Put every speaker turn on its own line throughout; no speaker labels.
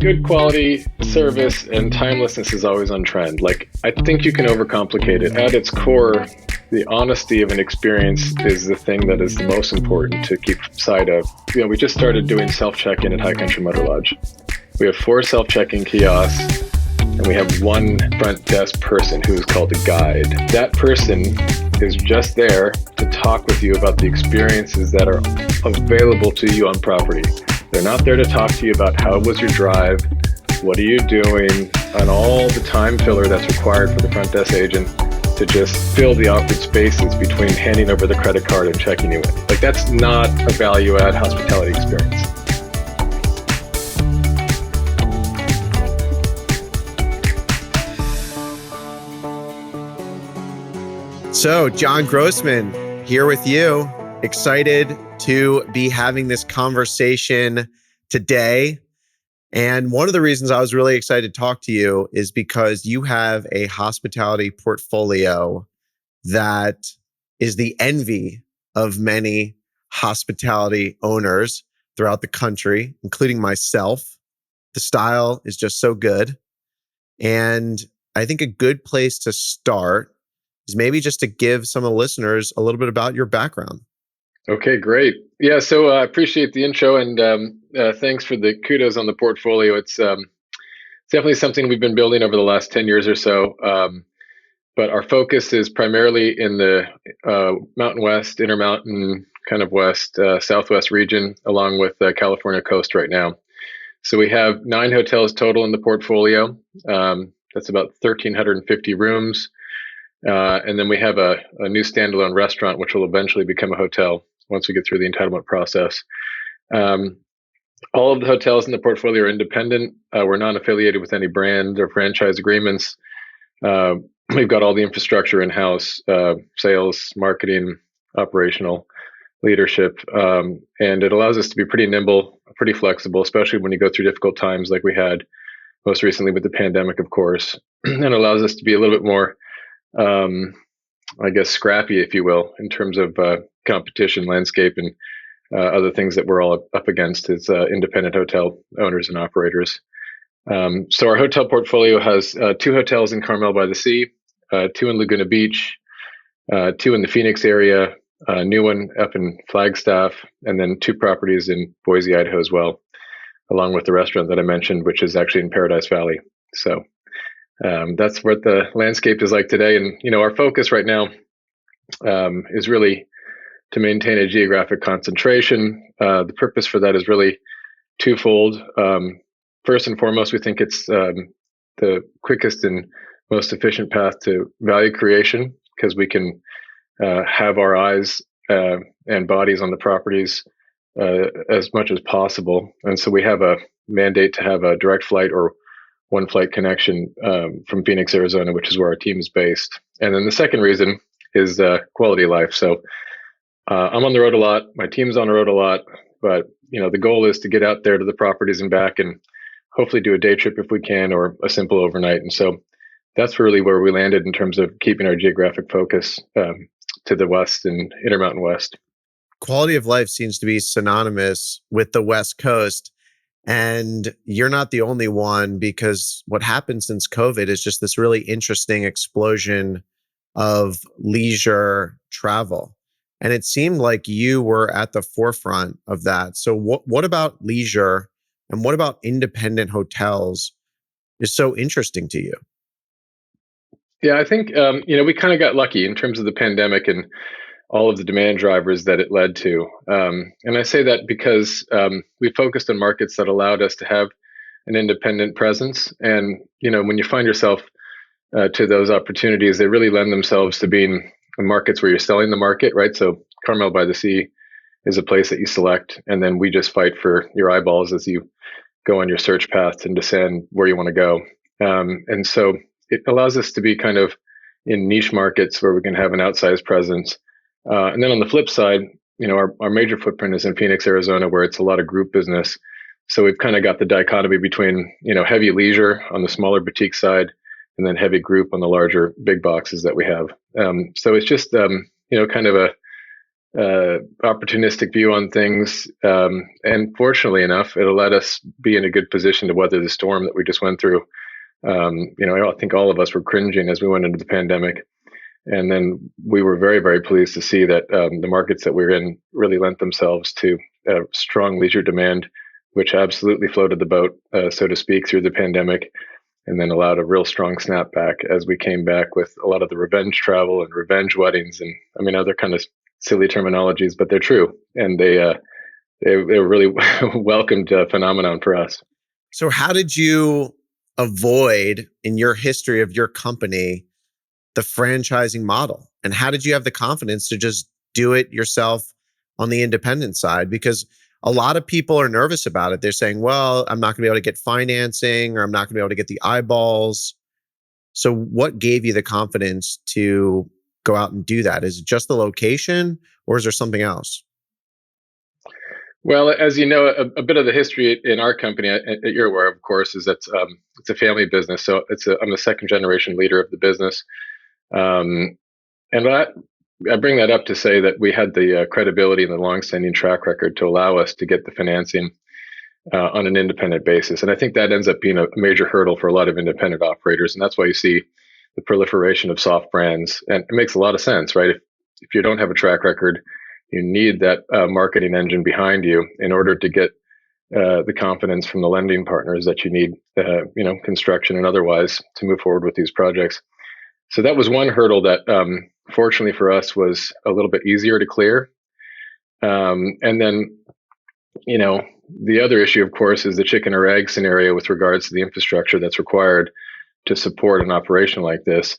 Good quality service and timelessness is always on trend. I think you can overcomplicate it. At its core, the honesty of an experience is the thing that is the most important to keep sight of. We just started doing self-check-in at High Country Motor Lodge. We have 4 self-check-in kiosks, and we have 1 front desk person who is called a guide. That person is just there to talk with you about the experiences that are available to you on property. They're not there to talk to you about how was your drive, what are you doing, and all the time filler that's required for the front desk agent to just fill the awkward spaces between handing over the credit card and checking you in. That's not a value-add hospitality experience.
So, John Grossman here with you. Excited to be having this conversation today. And one of the reasons I was really excited to talk to you is because you have a hospitality portfolio that is the envy of many hospitality owners throughout the country, including myself. The style is just so good. And I think a good place to start is maybe just to give some of the listeners a little bit about your background.
Okay, great. Yeah, so I appreciate the intro and thanks for the kudos on the portfolio. It's definitely something we've been building over the last 10 years or so, but our focus is primarily in the Mountain West, Intermountain, kind of West, Southwest region, along with the California coast right now. So we have 9 hotels total in the portfolio. That's about 1,350 rooms. And then we have a new standalone restaurant, which will eventually become a hotel once we get through the entitlement process. All of the hotels in the portfolio are independent. We're non-affiliated with any brand or franchise agreements. We've got all the infrastructure in-house, sales, marketing, operational leadership. And it allows us to be pretty nimble, pretty flexible, especially when you go through difficult times like we had most recently with the pandemic, of course. And it allows us to be a little bit more scrappy, if you will, in terms of competition landscape and other things that we're all up against as independent hotel owners and operators. So our hotel portfolio has 2 hotels in Carmel by the Sea, 2 in Laguna Beach, 2 in the Phoenix area, a new one up in Flagstaff, and then 2 properties in Boise, Idaho as well, along with the restaurant that I mentioned, which is actually in Paradise Valley. So that's what the landscape is like today. And, our focus right now is really to maintain a geographic concentration. The purpose for that is really twofold. First and foremost, we think it's the quickest and most efficient path to value creation because we can have our eyes and bodies on the properties as much as possible. And so we have a mandate to have a direct flight or 1 flight connection from Phoenix, Arizona, which is where our team is based. And then the second reason is quality of life. So I'm on the road a lot. My team's on the road a lot. But, the goal is to get out there to the properties and back and hopefully do a day trip if we can or a simple overnight. And so that's really where we landed in terms of keeping our geographic focus to the West and Intermountain West.
Quality of life seems to be synonymous with the West Coast. And you're not the only one, because what happened since COVID is just this really interesting explosion of leisure travel. And it seemed like you were at the forefront of that. So what about leisure and what about independent hotels is so interesting to you?
Yeah, I think, we kind of got lucky in terms of the pandemic and all of the demand drivers that it led to. And I say that because we focused on markets that allowed us to have an independent presence. And, when you find yourself to those opportunities, they really lend themselves to being markets where you're selling the market, right? So Carmel by the Sea is a place that you select, and then we just fight for your eyeballs as you go on your search path and descend where you want to go. And so it allows us to be kind of in niche markets where we can have an outsized presence. And then on the flip side, our major footprint is in Phoenix, Arizona, where it's a lot of group business. So we've kind of got the dichotomy between, heavy leisure on the smaller boutique side and then heavy group on the larger big boxes that we have. So it's just, kind of opportunistic view on things. And fortunately enough, it let us be in a good position to weather the storm that we just went through. I think all of us were cringing as we went into the pandemic. And then we were very, very pleased to see that the markets that we're in really lent themselves to strong leisure demand, which absolutely floated the boat, so to speak, through the pandemic, and then allowed a real strong snapback as we came back with a lot of the revenge travel and revenge weddings, and I mean other kind of silly terminologies, but they're true, and they were really welcomed phenomenon for us.
So how did you avoid in your history of your company the franchising model? And how did you have the confidence to just do it yourself on the independent side? Because a lot of people are nervous about it. They're saying, well, I'm not going to be able to get financing, or I'm not going to be able to get the eyeballs. So what gave you the confidence to go out and do that? Is it just the location, or is there something else?
Well, as you know, a bit of the history in our company, you're aware, of course, is that it's a family business. So I'm a second generation leader of the business. Um, and I bring that up to say that we had the credibility and the longstanding track record to allow us to get the financing on an independent basis. And I think that ends up being a major hurdle for a lot of independent operators. And that's why you see the proliferation of soft brands. And it makes a lot of sense, right? If you don't have a track record, you need that marketing engine behind you in order to get the confidence from the lending partners that you need, construction and otherwise, to move forward with these projects. So that was one hurdle that, fortunately for us, was a little bit easier to clear. And then, the other issue, of course, is the chicken or egg scenario with regards to the infrastructure that's required to support an operation like this.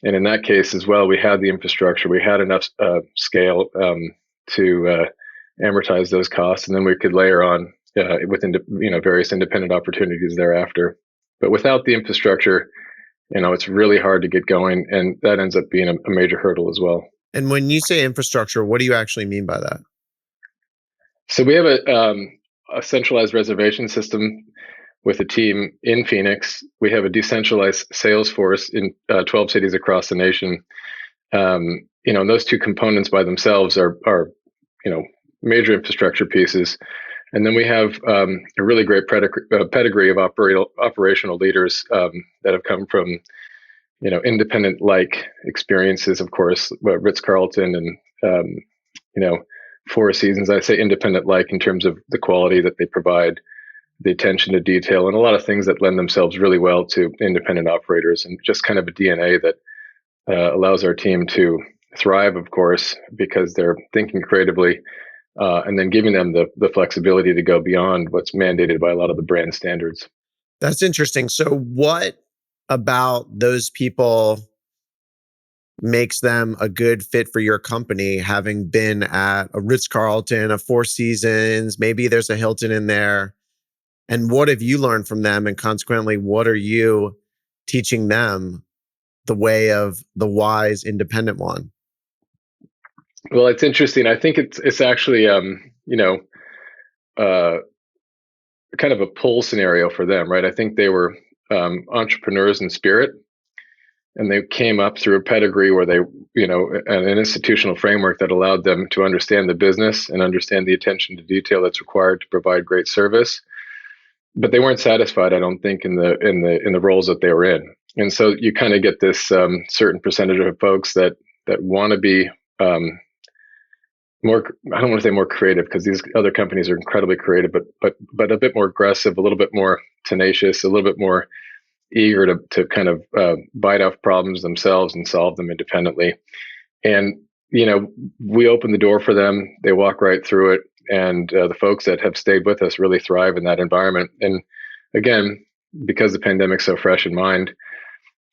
And in that case as well, we had the infrastructure, we had enough scale to amortize those costs, and then we could layer on within various independent opportunities thereafter. But without the infrastructure, it's really hard to get going, and that ends up being a major hurdle as well.
And when you say infrastructure, what do you actually mean by that?
So we have a centralized reservation system with a team in Phoenix. We have a decentralized sales force in 12 cities across the nation. And those two components by themselves are major infrastructure pieces. And then we have a really great pedigree of operational leaders that have come from independent-like experiences, of course, Ritz Carlton and Four Seasons. I say independent-like in terms of the quality that they provide, the attention to detail, and a lot of things that lend themselves really well to independent operators, and just kind of a DNA that allows our team to thrive, of course, because they're thinking creatively, and then giving them the flexibility to go beyond what's mandated by a lot of the brand standards.
That's interesting. So what about those people makes them a good fit for your company, having been at a Ritz Carlton, a Four Seasons, maybe there's a Hilton in there? And what have you learned from them? And consequently, what are you teaching them the way of the wise independent one?
Well, it's interesting. I think it's actually kind of a pull scenario for them, right? I think they were entrepreneurs in spirit, and they came up through a pedigree where they, an institutional framework that allowed them to understand the business and understand the attention to detail that's required to provide great service. But they weren't satisfied, I don't think, in the roles that they were in. And so you kind of get this certain percentage of folks that want to be more, I don't want to say more creative, because these other companies are incredibly creative, but a bit more aggressive, a little bit more tenacious, a little bit more eager to kind of bite off problems themselves and solve them independently. And we open the door for them. They walk right through it, and the folks that have stayed with us really thrive in that environment. And again, because the pandemic's so fresh in mind,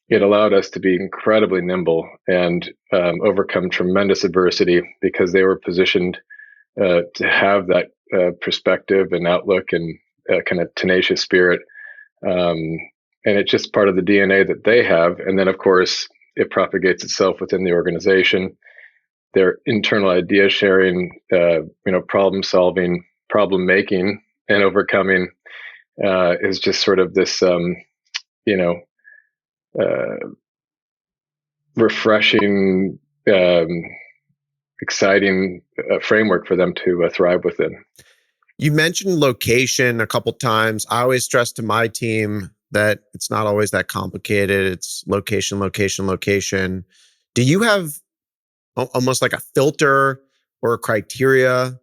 it allowed us to be incredibly nimble and overcome tremendous adversity, because they were positioned to have that perspective and outlook and kind of tenacious spirit. And it's just part of the DNA that they have. And then, of course, it propagates itself within the organization. Their internal idea sharing, problem solving, problem making, and overcoming is just sort of this, refreshing exciting framework for them to thrive within.
You mentioned location a couple times. I always stress to my team that it's not always that complicated. It's location, location, location. Do you have almost like a filter or a criteria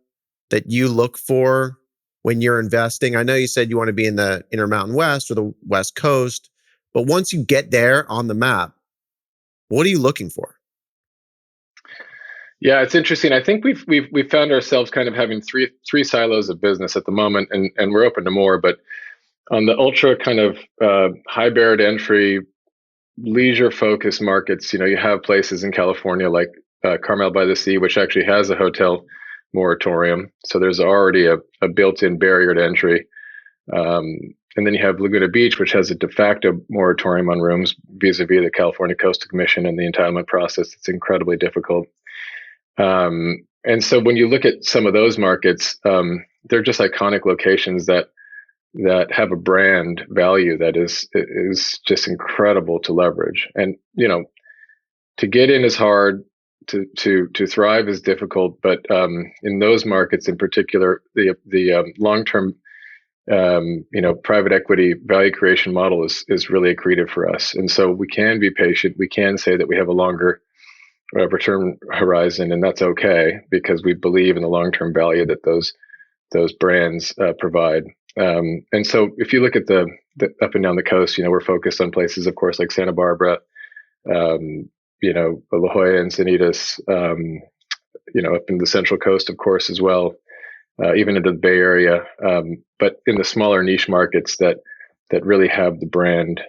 that you look for when you're investing? I know you said you want to be in the Intermountain West or the West Coast, but once you get there on the map, what are you looking for?
Yeah, it's interesting. I think we've found ourselves kind of having three silos of business at the moment, and we're open to more. But on the ultra kind of high barrier to entry, leisure focused markets, you have places in California like Carmel by the Sea, which actually has a hotel moratorium. So there's already a built-in barrier to entry. And then you have Laguna Beach, which has a de facto moratorium on rooms vis-a-vis the California Coastal Commission and the entitlement process. It's incredibly difficult. And so when you look at some of those markets, they're just iconic locations that have a brand value that is just incredible to leverage. And to get in is hard, to thrive is difficult. But in those markets in particular, the long term private equity value creation model is really accretive for us. And so we can be patient. We can say that we have a longer return horizon, and that's okay because we believe in the long-term value that those brands provide. And so if you look at the up and down the coast, we're focused on places, of course, like Santa Barbara, La Jolla, Encinitas, up in the Central Coast, of course, as well, even into the Bay Area, but in the smaller niche markets that really have the brand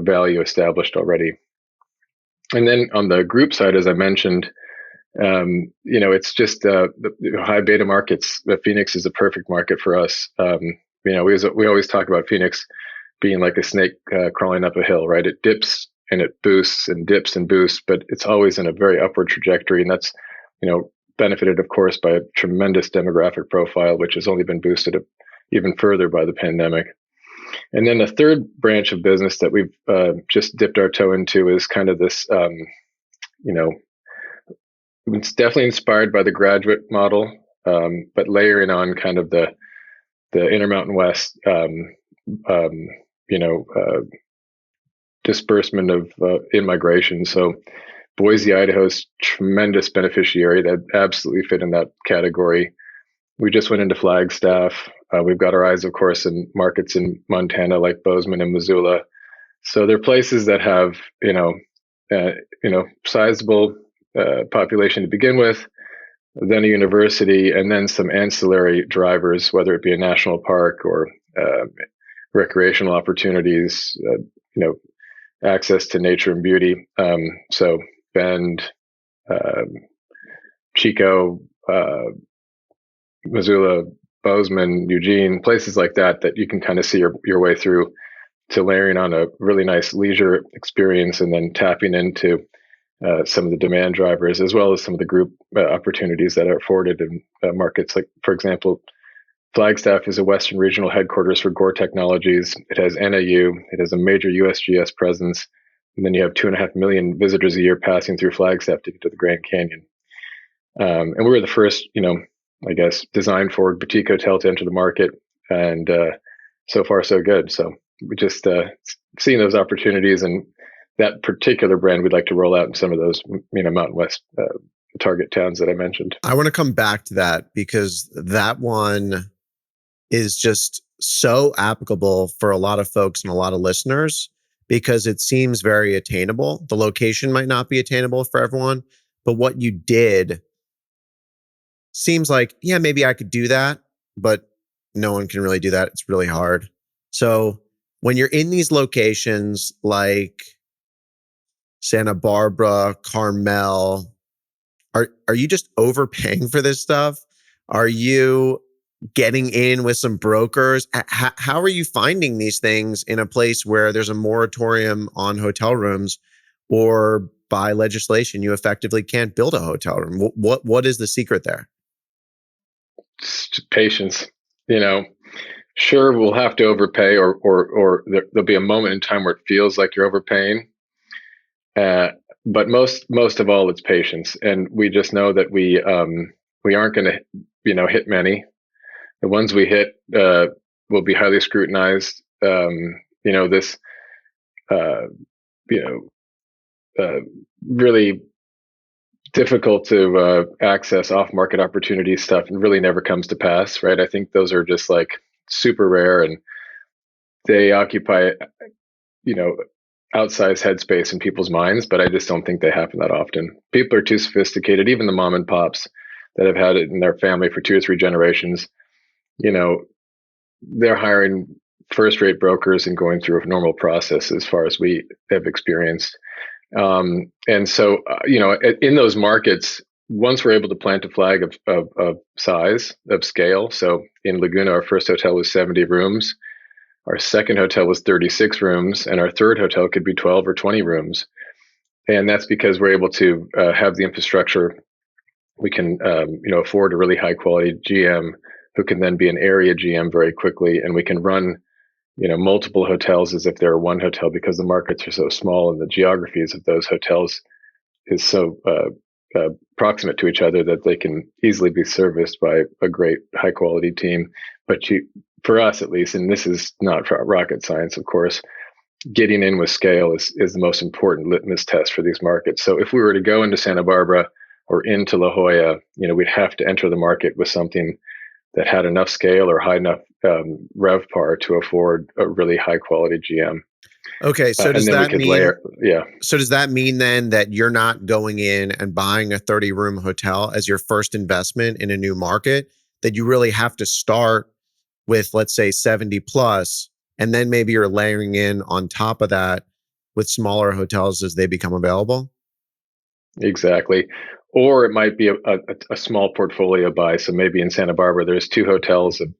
value established already. And then on the group side, as I mentioned, it's just the high beta markets. Phoenix is a perfect market for us. We always talk about Phoenix being like a snake crawling up a hill, right? It dips and it boosts and dips and boosts, but it's always in a very upward trajectory. And that's, benefited, of course, by a tremendous demographic profile, which has only been boosted even further by the pandemic. And then the third branch of business that we've just dipped our toe into is kind of this, it's definitely inspired by the graduate model, but layering on kind of the Intermountain West, disbursement of in-migration. So Boise, Idaho is tremendous beneficiary that absolutely fit in that category. We just went into Flagstaff. We've got our eyes, of course, in markets in Montana like Bozeman and Missoula. So they're places that have, sizable population to begin with, then a university, and then some ancillary drivers, whether it be a national park or recreational opportunities, access to nature and beauty. So Bend, Chico, Missoula, Bozeman, Eugene, places like that you can kind of see your way through to layering on a really nice leisure experience and then tapping into some of the demand drivers as well as some of the group opportunities that are afforded in markets. Like, for example, Flagstaff is a Western regional headquarters for Gore Technologies. It has NAU. It has a major USGS presence. And then you have 2.5 million visitors a year passing through Flagstaff to get to the Grand Canyon. And we were the first, I guess, designed for boutique hotel to enter the market. And so far, so good. So we just seeing those opportunities, and that particular brand we'd like to roll out in some of those, Mountain West target towns that I mentioned.
I want to come back to that because that one is just so applicable for a lot of folks and a lot of listeners because it seems very attainable. The location might not be attainable for everyone, but what you did seems like, yeah, maybe I could do that, but no one can really do that. It's really hard. So when you're in these locations like Santa Barbara, Carmel, are you just overpaying for this stuff? Are you getting in with some brokers? How are you finding these things in a place where there's a moratorium on hotel rooms, or by legislation you effectively can't build a hotel room? What is the secret there?
Just patience. Sure, we'll have to overpay, or there'll be a moment in time where it feels like you're overpaying. but most of all, it's patience, and we just know that we aren't going to hit many. The ones we hit will be highly scrutinized. This uh, you really difficult to access off-market opportunity stuff and really never comes to pass, right? I think those are just like super rare, and they occupy you know outsized headspace in people's minds, but I just don't think they happen that often. People are too sophisticated. Even the mom and pops that have had it in their family for 2 or 3 generations, you know, they're hiring first-rate brokers and going through a normal process as far as we have experienced. And so, in those markets, once we're able to plant a flag of size, of scale. So in Laguna, our first hotel was 70 rooms. Our second hotel was 36 rooms, and our third hotel could be 12 or 20 rooms. And that's because we're able to have the infrastructure. We can, afford a really high quality GM who can then be an area GM very quickly, and we can run, multiple hotels as if they're one hotel because the markets are so small and the geographies of those hotels is so proximate to each other that they can easily be serviced by a great high quality team. But for us at least, and this is not rocket science, of course, getting in with scale is the most important litmus test for these markets. So if we were to go into Santa Barbara or into La Jolla, we'd have to enter the market with something that had enough scale or high enough RevPAR to afford a really high quality GM.
Okay, so does that mean
layer? Yeah.
So does that mean then that you're not going in and buying a 30-room hotel as your first investment in a new market? That you really have to start with, let's say, 70 plus, and then maybe you're layering in on top of that with smaller hotels as they become available?
Exactly. Or it might be a small portfolio buy. So maybe in Santa Barbara, there's 2 hotels of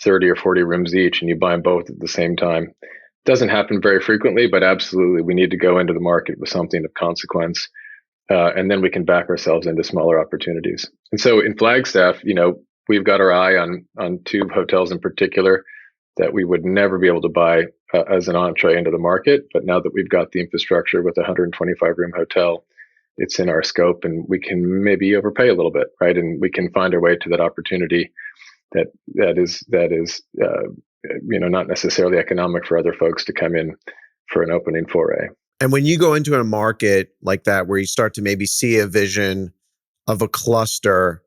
30 or 40 rooms each, and you buy them both at the same time. Doesn't happen very frequently, but absolutely, we need to go into the market with something of consequence, and then we can back ourselves into smaller opportunities. And so in Flagstaff, we've got our eye on 2 hotels in particular that we would never be able to buy as an entree into the market. But now that we've got the infrastructure with a 125-room hotel, it's in our scope, and we can maybe overpay a little bit, right? And we can find our way to that opportunity that is not necessarily economic for other folks to come in for an opening foray.
And when you go into a market like that, where you start to maybe see a vision of a cluster,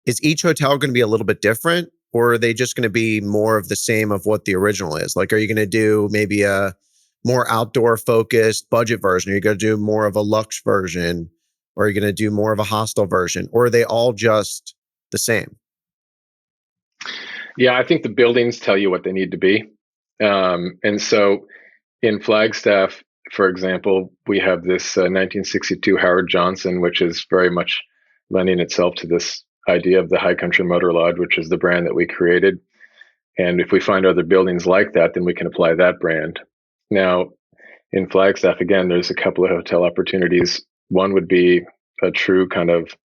is each hotel going to be a little bit different, or are they just going to be more of the same of what the original is? Like, are you going to do maybe a more outdoor focused budget version? Are you going to do more of a luxe version? Or are you going to do more of a hostel version? Or are they all just the same?
Yeah, I think the buildings tell you what they need to be. And so in Flagstaff, for example, we have this 1962 Howard Johnson, which is very much lending itself to this idea of the High Country Motor Lodge, which is the brand that we created. And if we find other buildings like that, then we can apply that brand. Now, in Flagstaff, again, there's a couple of hotel opportunities. One would be a true kind of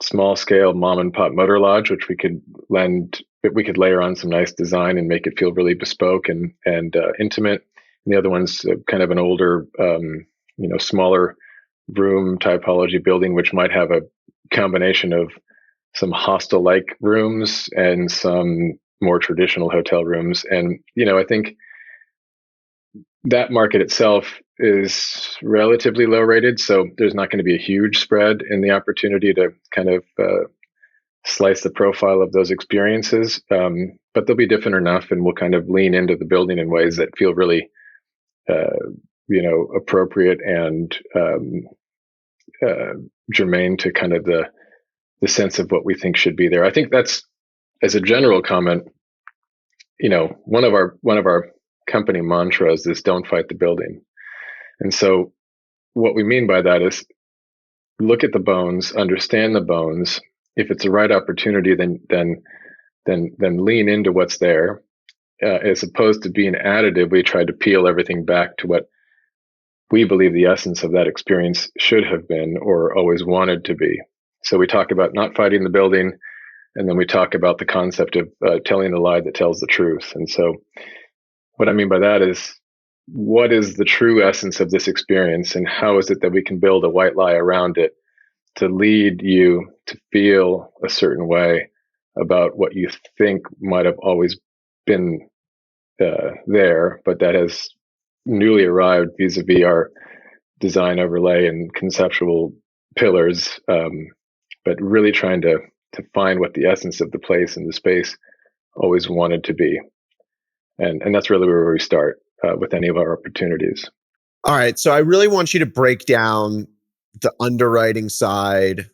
small scale mom and pop motor lodge, which we could layer on some nice design and make it feel really bespoke and intimate. And the other one's kind of an older, smaller room typology building, which might have a combination of some hostel-like rooms and some more traditional hotel rooms. And, I think that market itself is relatively low rated. So there's not going to be a huge spread in the opportunity to kind of slice the profile of those experiences. But they'll be different enough, and we'll kind of lean into the building in ways that feel really, appropriate and germane to kind of the sense of what we think should be there. I think that's, as a general comment, one of our company mantras is "Don't fight the building." And so what we mean by that is look at the bones, understand the bones. If it's the right opportunity, then lean into what's there. As opposed to being additive, we try to peel everything back to what we believe the essence of that experience should have been or always wanted to be. So we talk about not fighting the building, and then we talk about the concept of telling a lie that tells the truth. And so what I mean by that is what is the true essence of this experience, and how is it that we can build a white lie around it to lead you to feel a certain way about what you think might have always been there, but that has newly arrived vis-a-vis our design overlay and conceptual pillars, but really trying to find what the essence of the place and the space always wanted to be. And that's really where we start with any of our opportunities.
All right. So I really want you to break down the underwriting side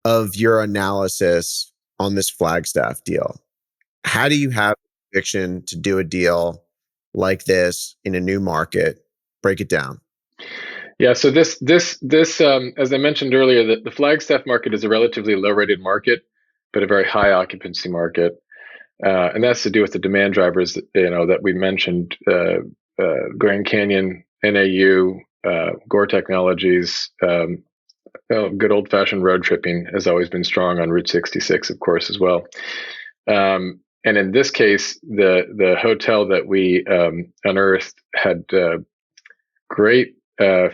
of your analysis on this Flagstaff deal. How do you have conviction to do a deal like this in a new market? Break it down.
Yeah. So this, as I mentioned earlier, the Flagstaff market is a relatively low-rated market, but a very high occupancy market, and that's to do with the demand drivers that we mentioned: Grand Canyon, NAU, Gore Technologies. Good old-fashioned road tripping has always been strong on Route 66, of course, as well. And in this case, the hotel that we unearthed had great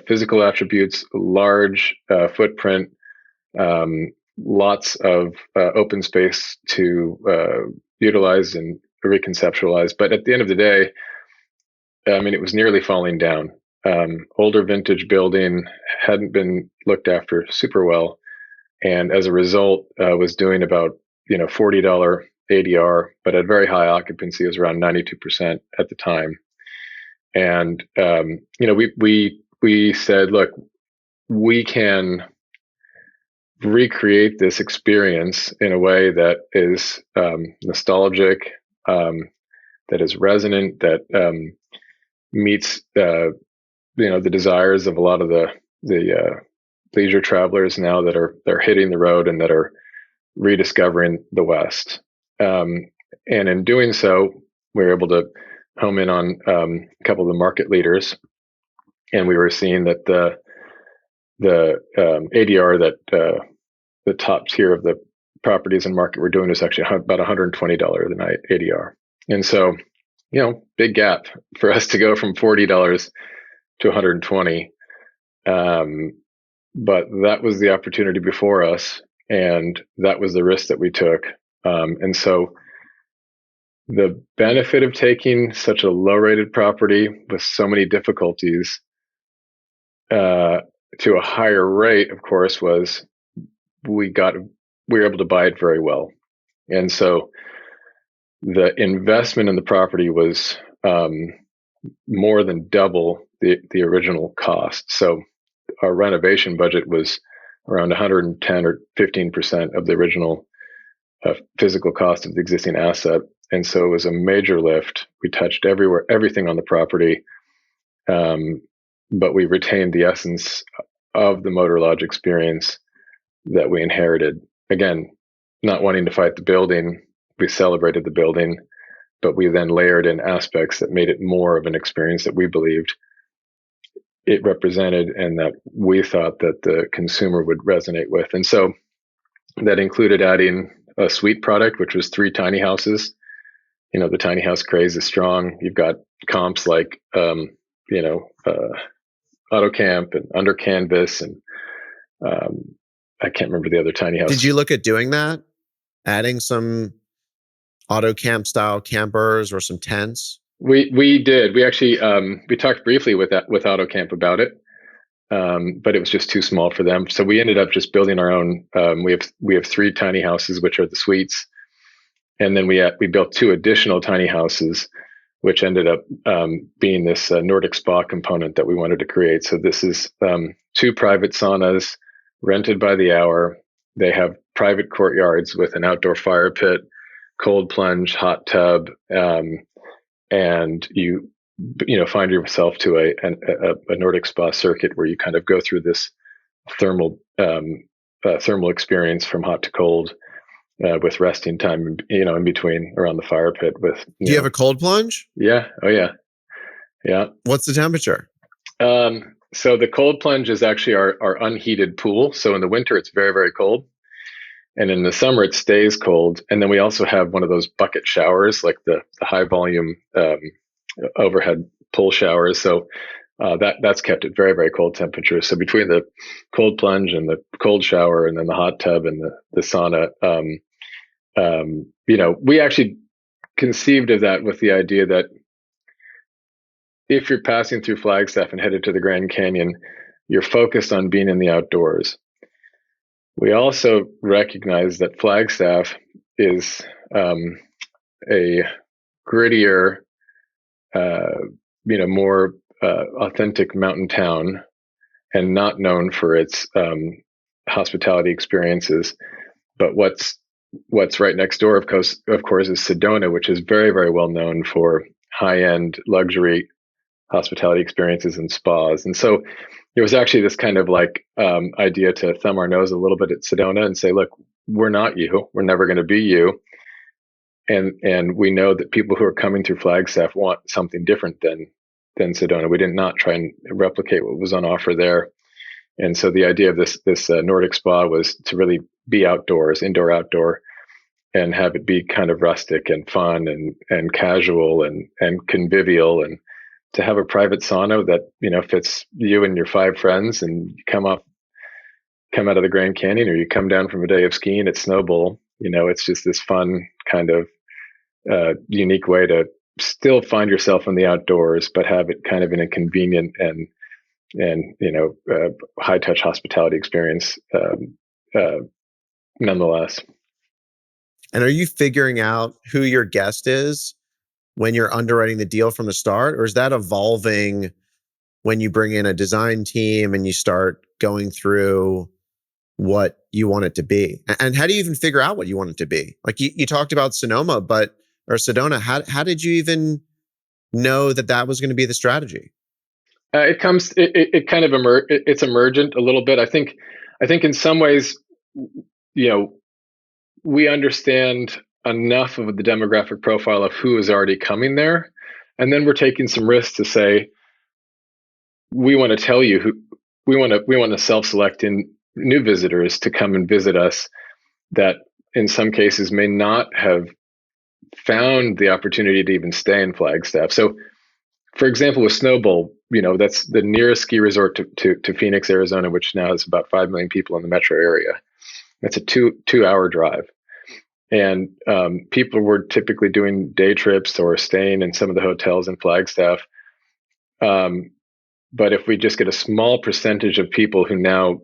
physical attributes, large footprint, lots of open space to utilize and reconceptualize. But at the end of the day, I mean, it was nearly falling down. Older vintage building, hadn't been looked after super well, and as a result, was doing about $40 ADR, but at very high occupancy. It was around 92% at the time. And we said, look, we can recreate this experience in a way that is nostalgic, that is resonant, that meets the desires of a lot of the leisure travelers now that they're hitting the road and that are rediscovering the West. And in doing so, we were able to home in on a couple of the market leaders, and we were seeing that the ADR that the top tier of the properties in market were doing was actually about $120 a night ADR. And so, big gap for us to go from $40 to 120. But that was the opportunity before us, and that was the risk that we took. And so the benefit of taking such a low-rated property with so many difficulties to a higher rate, of course, was we were able to buy it very well. And so the investment in the property was more than double the original cost. So our renovation budget was around 110 or 15% of the original physical cost of the existing asset. And so it was a major lift. We touched everything on the property, but we retained the essence of the Motor Lodge experience that we inherited. Again, not wanting to fight the building, we celebrated the building, but we then layered in aspects that made it more of an experience that we believed it represented and that we thought that the consumer would resonate with. And so that included adding a suite product, which was 3 tiny houses. The tiny house craze is strong. You've got comps like, Auto Camp and Under Canvas, and I can't remember the other tiny house.
Did you look at doing that? Adding some Auto Camp style campers or some tents?
We did. We actually we talked briefly with Auto Camp about it, but it was just too small for them. So we ended up just building our own. We have 3 tiny houses, which are the suites, and then we built 2 additional tiny houses, which ended up being this Nordic spa component that we wanted to create. So this is 2 private saunas rented by the hour. They have private courtyards with an outdoor fire pit, cold plunge, hot tub, and you find yourself to a Nordic spa circuit where you kind of go through this thermal experience from hot to cold, with resting time, in between around the fire pit.
Do you have a cold plunge?
Yeah. Oh yeah. Yeah.
What's the temperature?
So the cold plunge is actually our unheated pool. So in the winter, it's very, very cold. And in the summer, it stays cold. And then we also have one of those bucket showers, like the high volume overhead pull showers. So that's kept at very, very cold temperatures. So between the cold plunge and the cold shower, and then the hot tub and the sauna, we actually conceived of that with the idea that if you're passing through Flagstaff and headed to the Grand Canyon, you're focused on being in the outdoors. We also recognize that Flagstaff is a grittier, more authentic mountain town, and not known for its hospitality experiences. But what's right next door, of course, is Sedona, which is very, very well known for high-end luxury hospitality experiences and spas. And so it was actually this kind of like idea to thumb our nose a little bit at Sedona and say, look, we're not you. We're never going to be you. And we know that people who are coming through Flagstaff want something different than Sedona. We did not try and replicate what was on offer there. And so the idea of this Nordic spa was to really be outdoors, indoor, outdoor, and have it be kind of rustic and fun and casual and convivial, and to have a private sauna that fits you and your 5 friends, and you come out of the Grand Canyon, or you come down from a day of skiing at Snowbowl. It's just this fun kind of unique way to still find yourself in the outdoors, but have it kind of in a convenient and high touch hospitality experience nonetheless.
And are you figuring out who your guest is when you're underwriting the deal from the start, or is that evolving when you bring in a design team and you start going through what you want it to be? And how do you even figure out what you want it to be? Like you talked about Sedona, how did you even know that was going to be the strategy?
It kind of it's emergent a little bit. I think in some ways, we understand enough of the demographic profile of who is already coming there, and then we're taking some risks to say we want to tell you who we want to self-select in new visitors to come and visit us that in some cases may not have found the opportunity to even stay in Flagstaff. So, for example, with Snowbowl, that's the nearest ski resort to Phoenix, Arizona, which now has about 5 million people in the metro area. That's a 2-hour drive. And people were typically doing day trips or staying in some of the hotels in Flagstaff. But if we just get a small percentage of people who now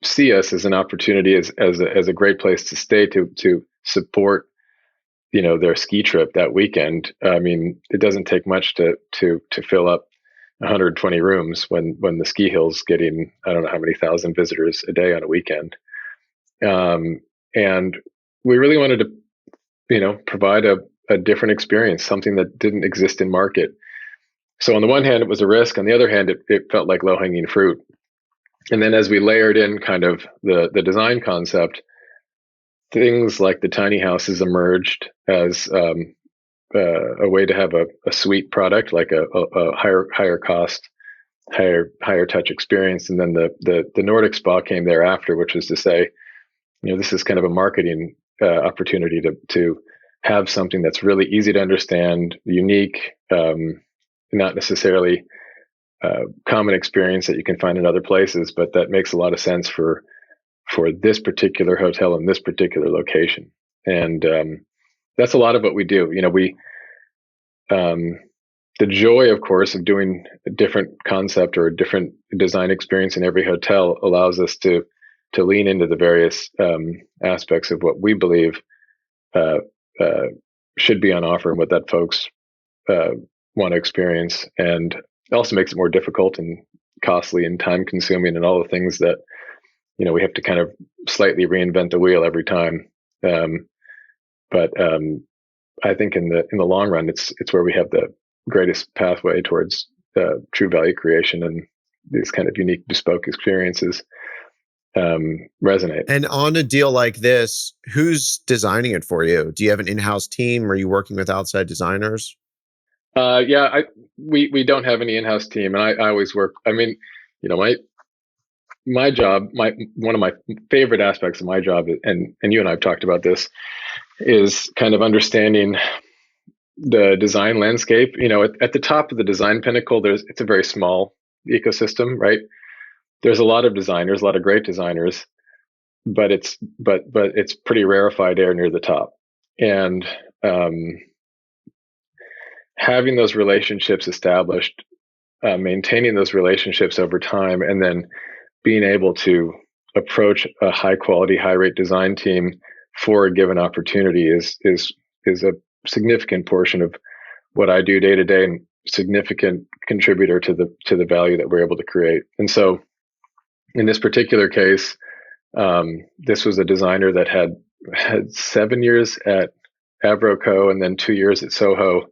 see us as an opportunity, as a great place to stay to support their ski trip that weekend, I mean, it doesn't take much to fill up 120 rooms when the ski hill's getting, I don't know how many thousand visitors a day on a weekend. And we really wanted to, provide a different experience, something that didn't exist in market. So on the one hand, it was a risk. On the other hand, it felt like low-hanging fruit. And then as we layered in kind of the design concept, things like the tiny houses emerged as a way to have a suite product, like a higher cost, higher touch experience. And then the Nordic spa came thereafter, which was to say, this is kind of a marketing opportunity to have something that's really easy to understand, unique, not necessarily common experience that you can find in other places, but that makes a lot of sense for this particular hotel in this particular location. And that's a lot of what we do. The joy, of course, of doing a different concept or a different design experience in every hotel allows us to lean into the various aspects of what we believe should be on offer and what that folks want to experience. And it also makes it more difficult and costly and time consuming and all the things that we have to kind of slightly reinvent the wheel every time. But I think in the long run, it's where we have the greatest pathway towards true value creation, and these kind of unique bespoke experiences resonate.
And on a deal like this, who's designing it for you? Do you have an in-house team? Are you working with outside designers?
We don't have any in-house team, and I always work. I mean, my job, one of my favorite aspects of my job, and you and I have talked about this, is kind of understanding the design landscape, at the top of the design pinnacle, it's a very small ecosystem, right? There's a lot of designers, a lot of great designers, but it's pretty rarefied air near the top. And having those relationships established, maintaining those relationships over time, and then being able to approach a high quality, high rate design team for a given opportunity is a significant portion of what I do day to day, and significant contributor to the value that we're able to create. And so, in this particular case, this was a designer that had 7 years at Avroco and then 2 years at Soho,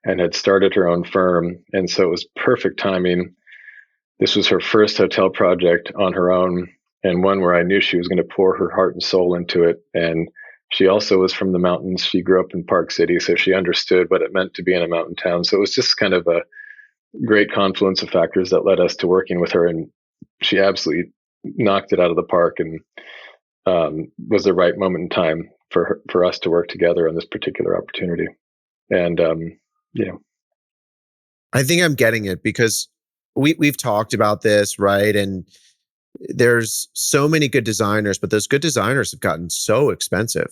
and had started her own firm. And so it was perfect timing. This was her first hotel project on her own, and one where I knew she was going to pour her heart and soul into it. And she also was from the mountains. She grew up in Park City, so she understood what it meant to be in a mountain town. So it was just kind of a great confluence of factors that led us to working with her. And she absolutely knocked it out of the park, and was the right moment in time for us to work together on this particular opportunity. And
I think I'm getting it, because we've talked about this, right? And there's so many good designers, but those good designers have gotten so expensive.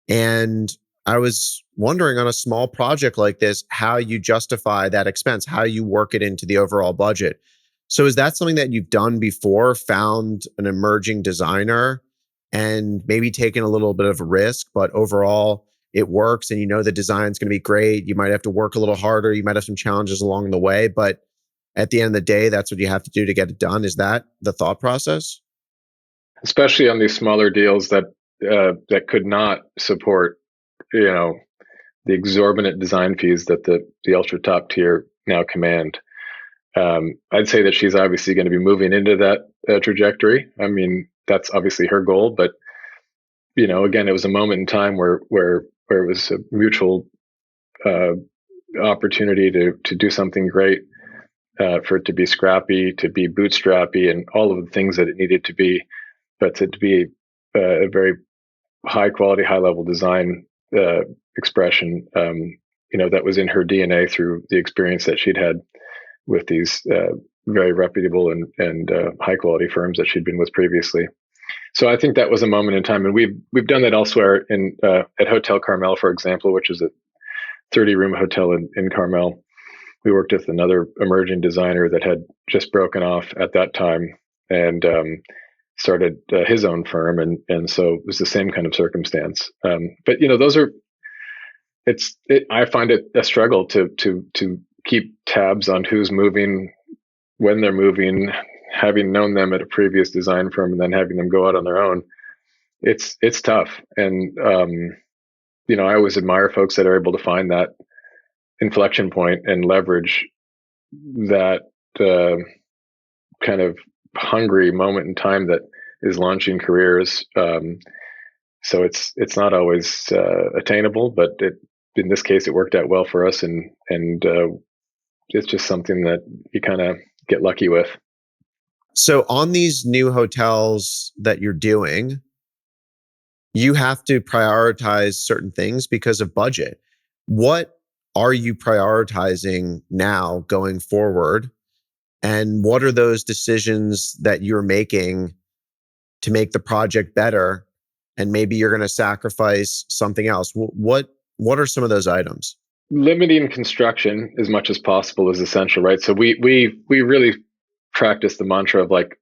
And I was wondering, on a small project like this, how you justify that expense, how you work it into the overall budget. So is that something that you've done before, found an emerging designer and maybe taken a little bit of a risk, but overall it works and the design's going to be great? You might have to work a little harder. You might have some challenges along the way, but at the end of the day, that's what you have to do to get it done. Is that the thought process?
especially on these smaller deals that could not support, the exorbitant design fees that the ultra top tier now command. I'd say that she's obviously going to be moving into that trajectory. I mean, that's obviously her goal, but again, it was a moment in time where it was a mutual opportunity to do something great, for it to be scrappy, to be bootstrappy, and all of the things that it needed to be, but to be a very high quality, high level design expression. That was in her DNA through the experience that she'd had with these very reputable and high quality firms that she'd been with previously. So I think that was a moment in time, and we've done that elsewhere at Hotel Carmel, for example, which is a 30-room hotel in Carmel. We worked with another emerging designer that had just broken off at that time, and started his own firm, and so it was the same kind of circumstance. But those are I find it a struggle to keep tabs on who's moving, when they're moving, having known them at a previous design firm and then having them go out on their own. It's tough, and I always admire folks that are able to find that inflection point and leverage that kind of hungry moment in time that is launching careers. So it's not always attainable, but in this case, it worked out well for us, and it's just something that you kind of get lucky with.
So on these new hotels that you're doing, you have to prioritize certain things because of budget. What are you prioritizing now going forward? And what are those decisions that you're making to make the project better? And maybe you're going to sacrifice something else. What are some of those items?
Limiting construction as much as possible is essential, right? So we really practice the mantra of, like,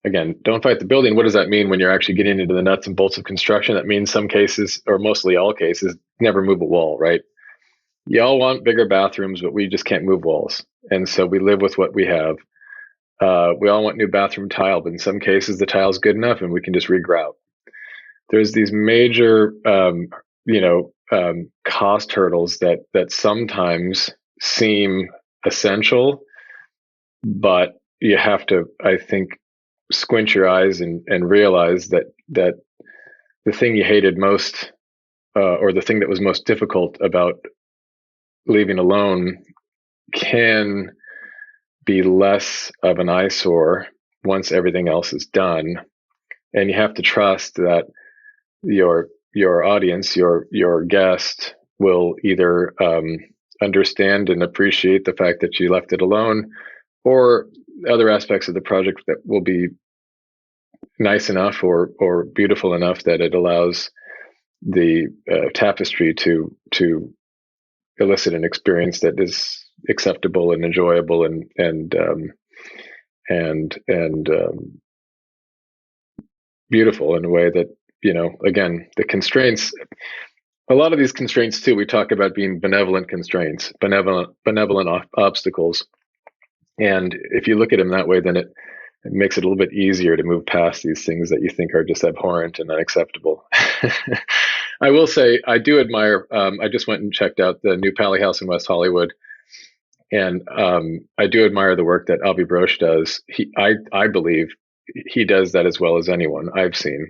again, don't fight the building. What does that mean when you're actually getting into the nuts and bolts of construction? That means some cases, or mostly all cases, never move a wall, right? Y'all want bigger bathrooms, but we just can't move walls. And so we live with what we have. We all want new bathroom tile, but in some cases the tile's good enough and we can just regrout. There's these major, cost hurdles that sometimes seem essential, but you have to, I think, squint your eyes and realize that the thing you hated most, or the thing that was most difficult about leaving alone, can be less of an eyesore once everything else is done. And you have to trust that your audience, your guest, will either understand and appreciate the fact that you left it alone, or other aspects of the project that will be nice enough or beautiful enough that it allows the tapestry to elicit an experience that is acceptable and enjoyable and beautiful in a way that, again, the constraints, a lot of these constraints too, we talk about being benevolent constraints, benevolent obstacles. And if you look at them that way, then it makes it a little bit easier to move past these things that you think are just abhorrent and unacceptable. I will say, I do admire, I just went and checked out the new Pally House in West Hollywood. And I do admire the work that Avi Brosh does. I believe he does that as well as anyone I've seen.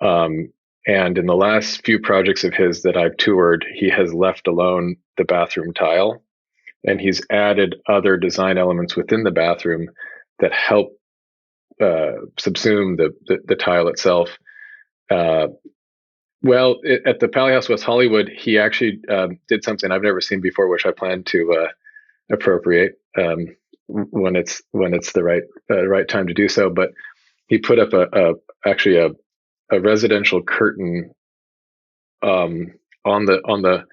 And in the last few projects of his that I've toured, he has left alone the bathroom tile, and he's added other design elements within the bathroom that help subsume the tile itself. Well, at the Pally House West Hollywood, he actually did something I've never seen before, which I plan to appropriate when it's the right time to do so. But he put up actually a residential curtain on the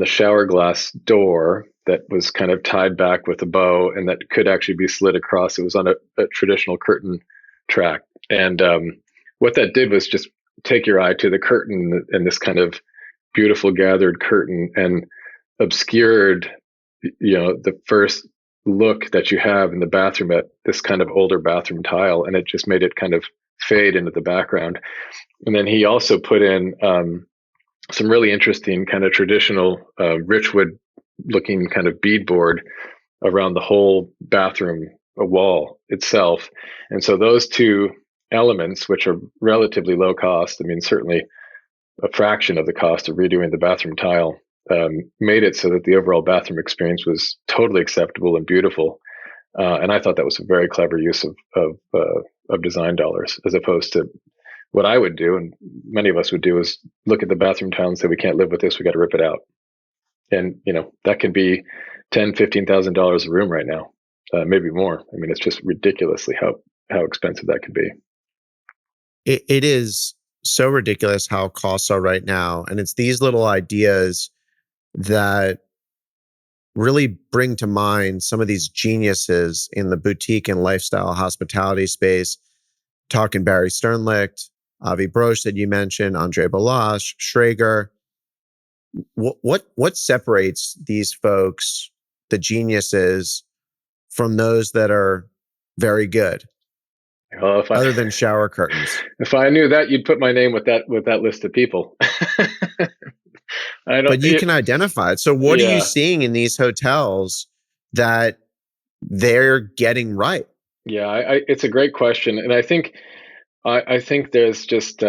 shower glass door that was kind of tied back with a bow, and that could actually be slid across. It was on a traditional curtain track, and what that did was just take your eye to the curtain and this kind of beautiful gathered curtain, and obscured, the first look that you have in the bathroom at this kind of older bathroom tile, and it just made it kind of fade into the background. And then he also put in some really interesting kind of traditional richwood looking kind of beadboard around the whole bathroom wall itself. And so those two elements, which are relatively low cost, I mean, certainly a fraction of the cost of redoing the bathroom tile, made it so that the overall bathroom experience was totally acceptable and beautiful. And I thought that was a very clever use of design dollars, as opposed to what I would do, and many of us would do, is look at the bathroom tile and say, we can't live with this, we got to rip it out. And that can be $10,000-$15,000 a room right now, maybe more. I mean, it's just ridiculously how expensive that could be.
It is so ridiculous how costs are right now, and it's these little ideas that really bring to mind some of these geniuses in the boutique and lifestyle hospitality space. Talking Barry Sternlicht, Avi Brosh that you mentioned, Andre Balash, Schrager. What separates these folks, the geniuses, from those that are very good? Well, other than shower curtains.
If I knew that, you'd put my name with that list of people.
But you can identify it. So what are you seeing in these hotels that they're getting right?
Yeah, it's a great question, and I think there's just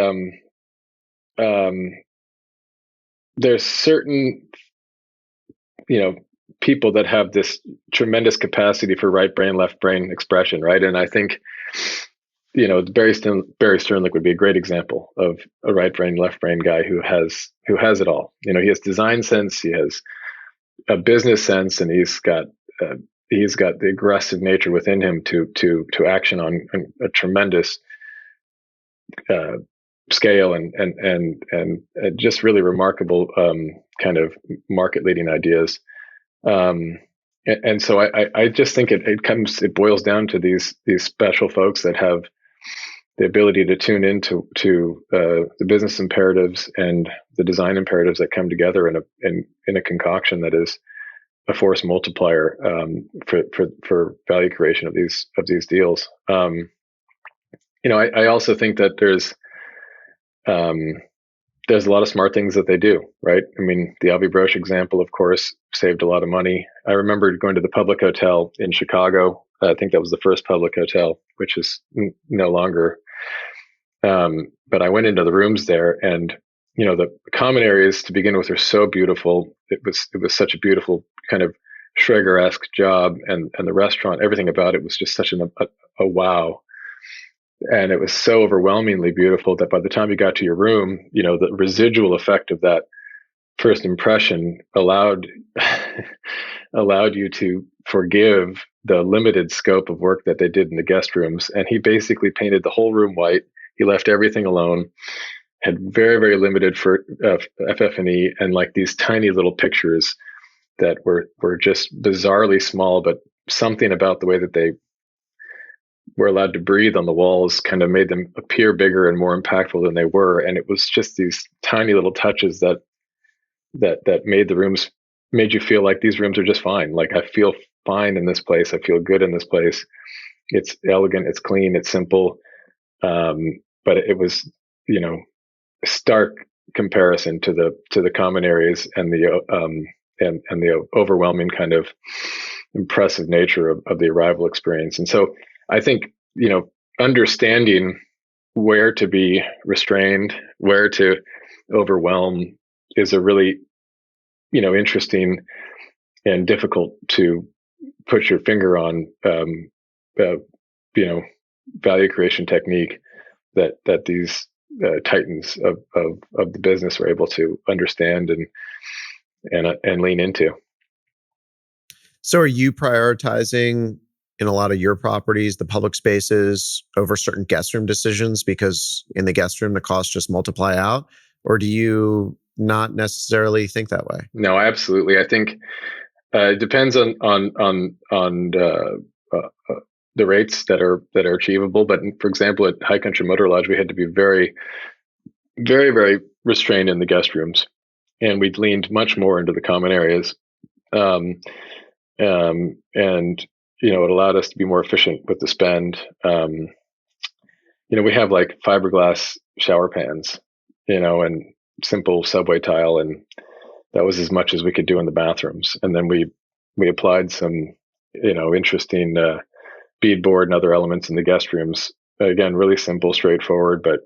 there's certain people that have this tremendous capacity for right brain, left brain expression, right? And I think Barry Sternlicht would be a great example of a right brain, left brain guy who has it all. He has design sense, he has a business sense, and he's got the aggressive nature within him to action on a tremendous scale and just really remarkable kind of market leading ideas. And so I just think it boils down to these special folks that have the ability to tune into the business imperatives and the design imperatives that come together in a concoction that is a force multiplier for value creation of these deals. I also think that there's a lot of smart things that they do, right? I mean, the Avi Brosh example, of course, saved a lot of money. I remember going to the Public Hotel in Chicago. I think that was the first public hotel, which is no longer. But I went into the rooms there, and the common areas to begin with are so beautiful. It was such a beautiful kind of Schrager-esque job, and the restaurant, everything about it was just such a wow. And it was so overwhelmingly beautiful that by the time you got to your room, the residual effect of that first impression allowed allowed you to forgive the limited scope of work that they did in the guest rooms. And he basically painted the whole room white. He left everything alone, had very, very limited for FF&E, and like these tiny little pictures that were just bizarrely small, but something about the way that they were allowed to breathe on the walls kind of made them appear bigger and more impactful than they were. And it was just these tiny little touches that made the rooms, made you feel like these rooms are just fine. Like, I feel fine in this place. I feel good in this place. It's elegant, it's clean, it's simple. But it was, stark comparison to the common areas and the overwhelming kind of impressive nature of the arrival experience. And so I think, understanding where to be restrained, where to overwhelm is a really, interesting and difficult to put your finger on, value creation technique that these titans of the business are able to understand and lean into.
So are you prioritizing in a lot of your properties, the public spaces over certain guest room decisions because in the guest room, the costs just multiply out? Or do you not necessarily think that way?
No, absolutely. I think it depends on the rates that are achievable. But for example, at High Country Motor Lodge, we had to be very, very, very restrained in the guest rooms, and we leaned much more into the common areas. And it allowed us to be more efficient with the spend. We have like fiberglass shower pans, and simple subway tile, and that was as much as we could do in the bathrooms. And then we applied some, interesting beadboard and other elements in the guest rooms. Again, really simple, straightforward, but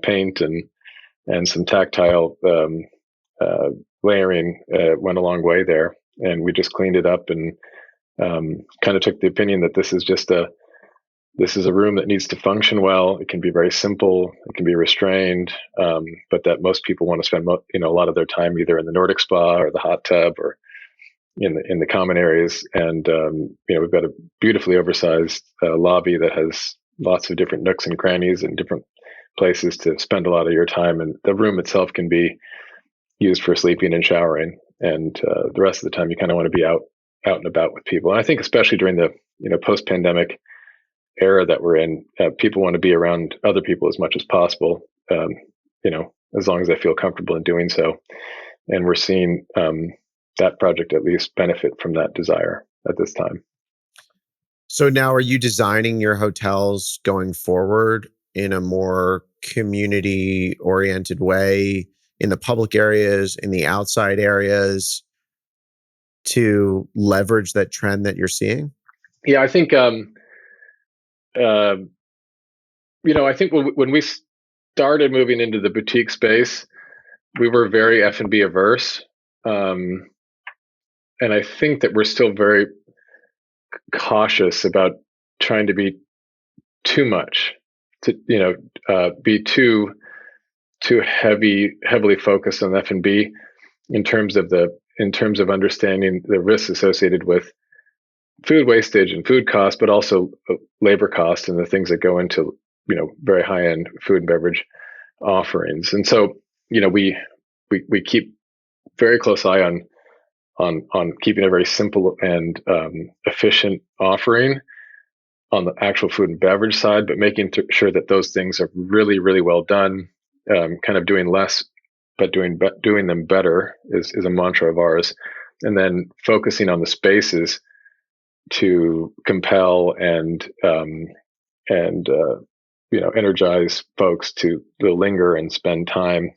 paint and some tactile layering went a long way there. And we just cleaned it up and kind of took the opinion that this is a room that needs to function well. It can be very simple. It can be restrained, but that most people want to spend a lot of their time either in the Nordic spa or the hot tub or in the common areas. And we've got a beautifully oversized lobby that has lots of different nooks and crannies and different places to spend a lot of your time. And the room itself can be used for sleeping and showering. And the rest of the time, you kind of want to be out and about with people. And I think especially during the post-pandemic era that we're in, people want to be around other people as much as possible, as long as they feel comfortable in doing so. And we're seeing that project at least benefit from that desire at this time.
So now are you designing your hotels going forward in a more community-oriented way in the public areas, in the outside areas to leverage that trend that you're seeing?
Yeah, I think, I think when we started moving into the boutique space, we were very F&B averse. And I think that we're still very cautious about trying to be too much, be too heavily focused on F&B in terms of understanding the risks associated with food wastage and food costs, but also labor costs and the things that go into very high end food and beverage offerings. And so we keep very close eye on keeping a very simple and efficient offering on the actual food and beverage side, but making sure that those things are really, really well done. Kind of doing less, but doing them better is a mantra of ours. And then focusing on the spaces to compel and energize folks to linger and spend time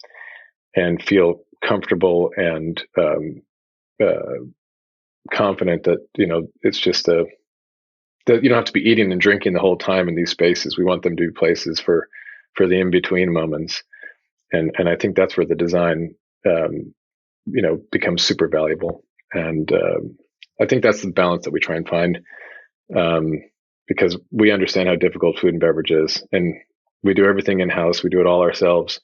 and feel comfortable and confident that it's just that you don't have to be eating and drinking the whole time in these spaces. We want them to be places for the in between moments, and I think that's where the design becomes super valuable. And I think that's the balance that we try and find, because we understand how difficult food and beverage is, and we do everything in house. We do it all ourselves.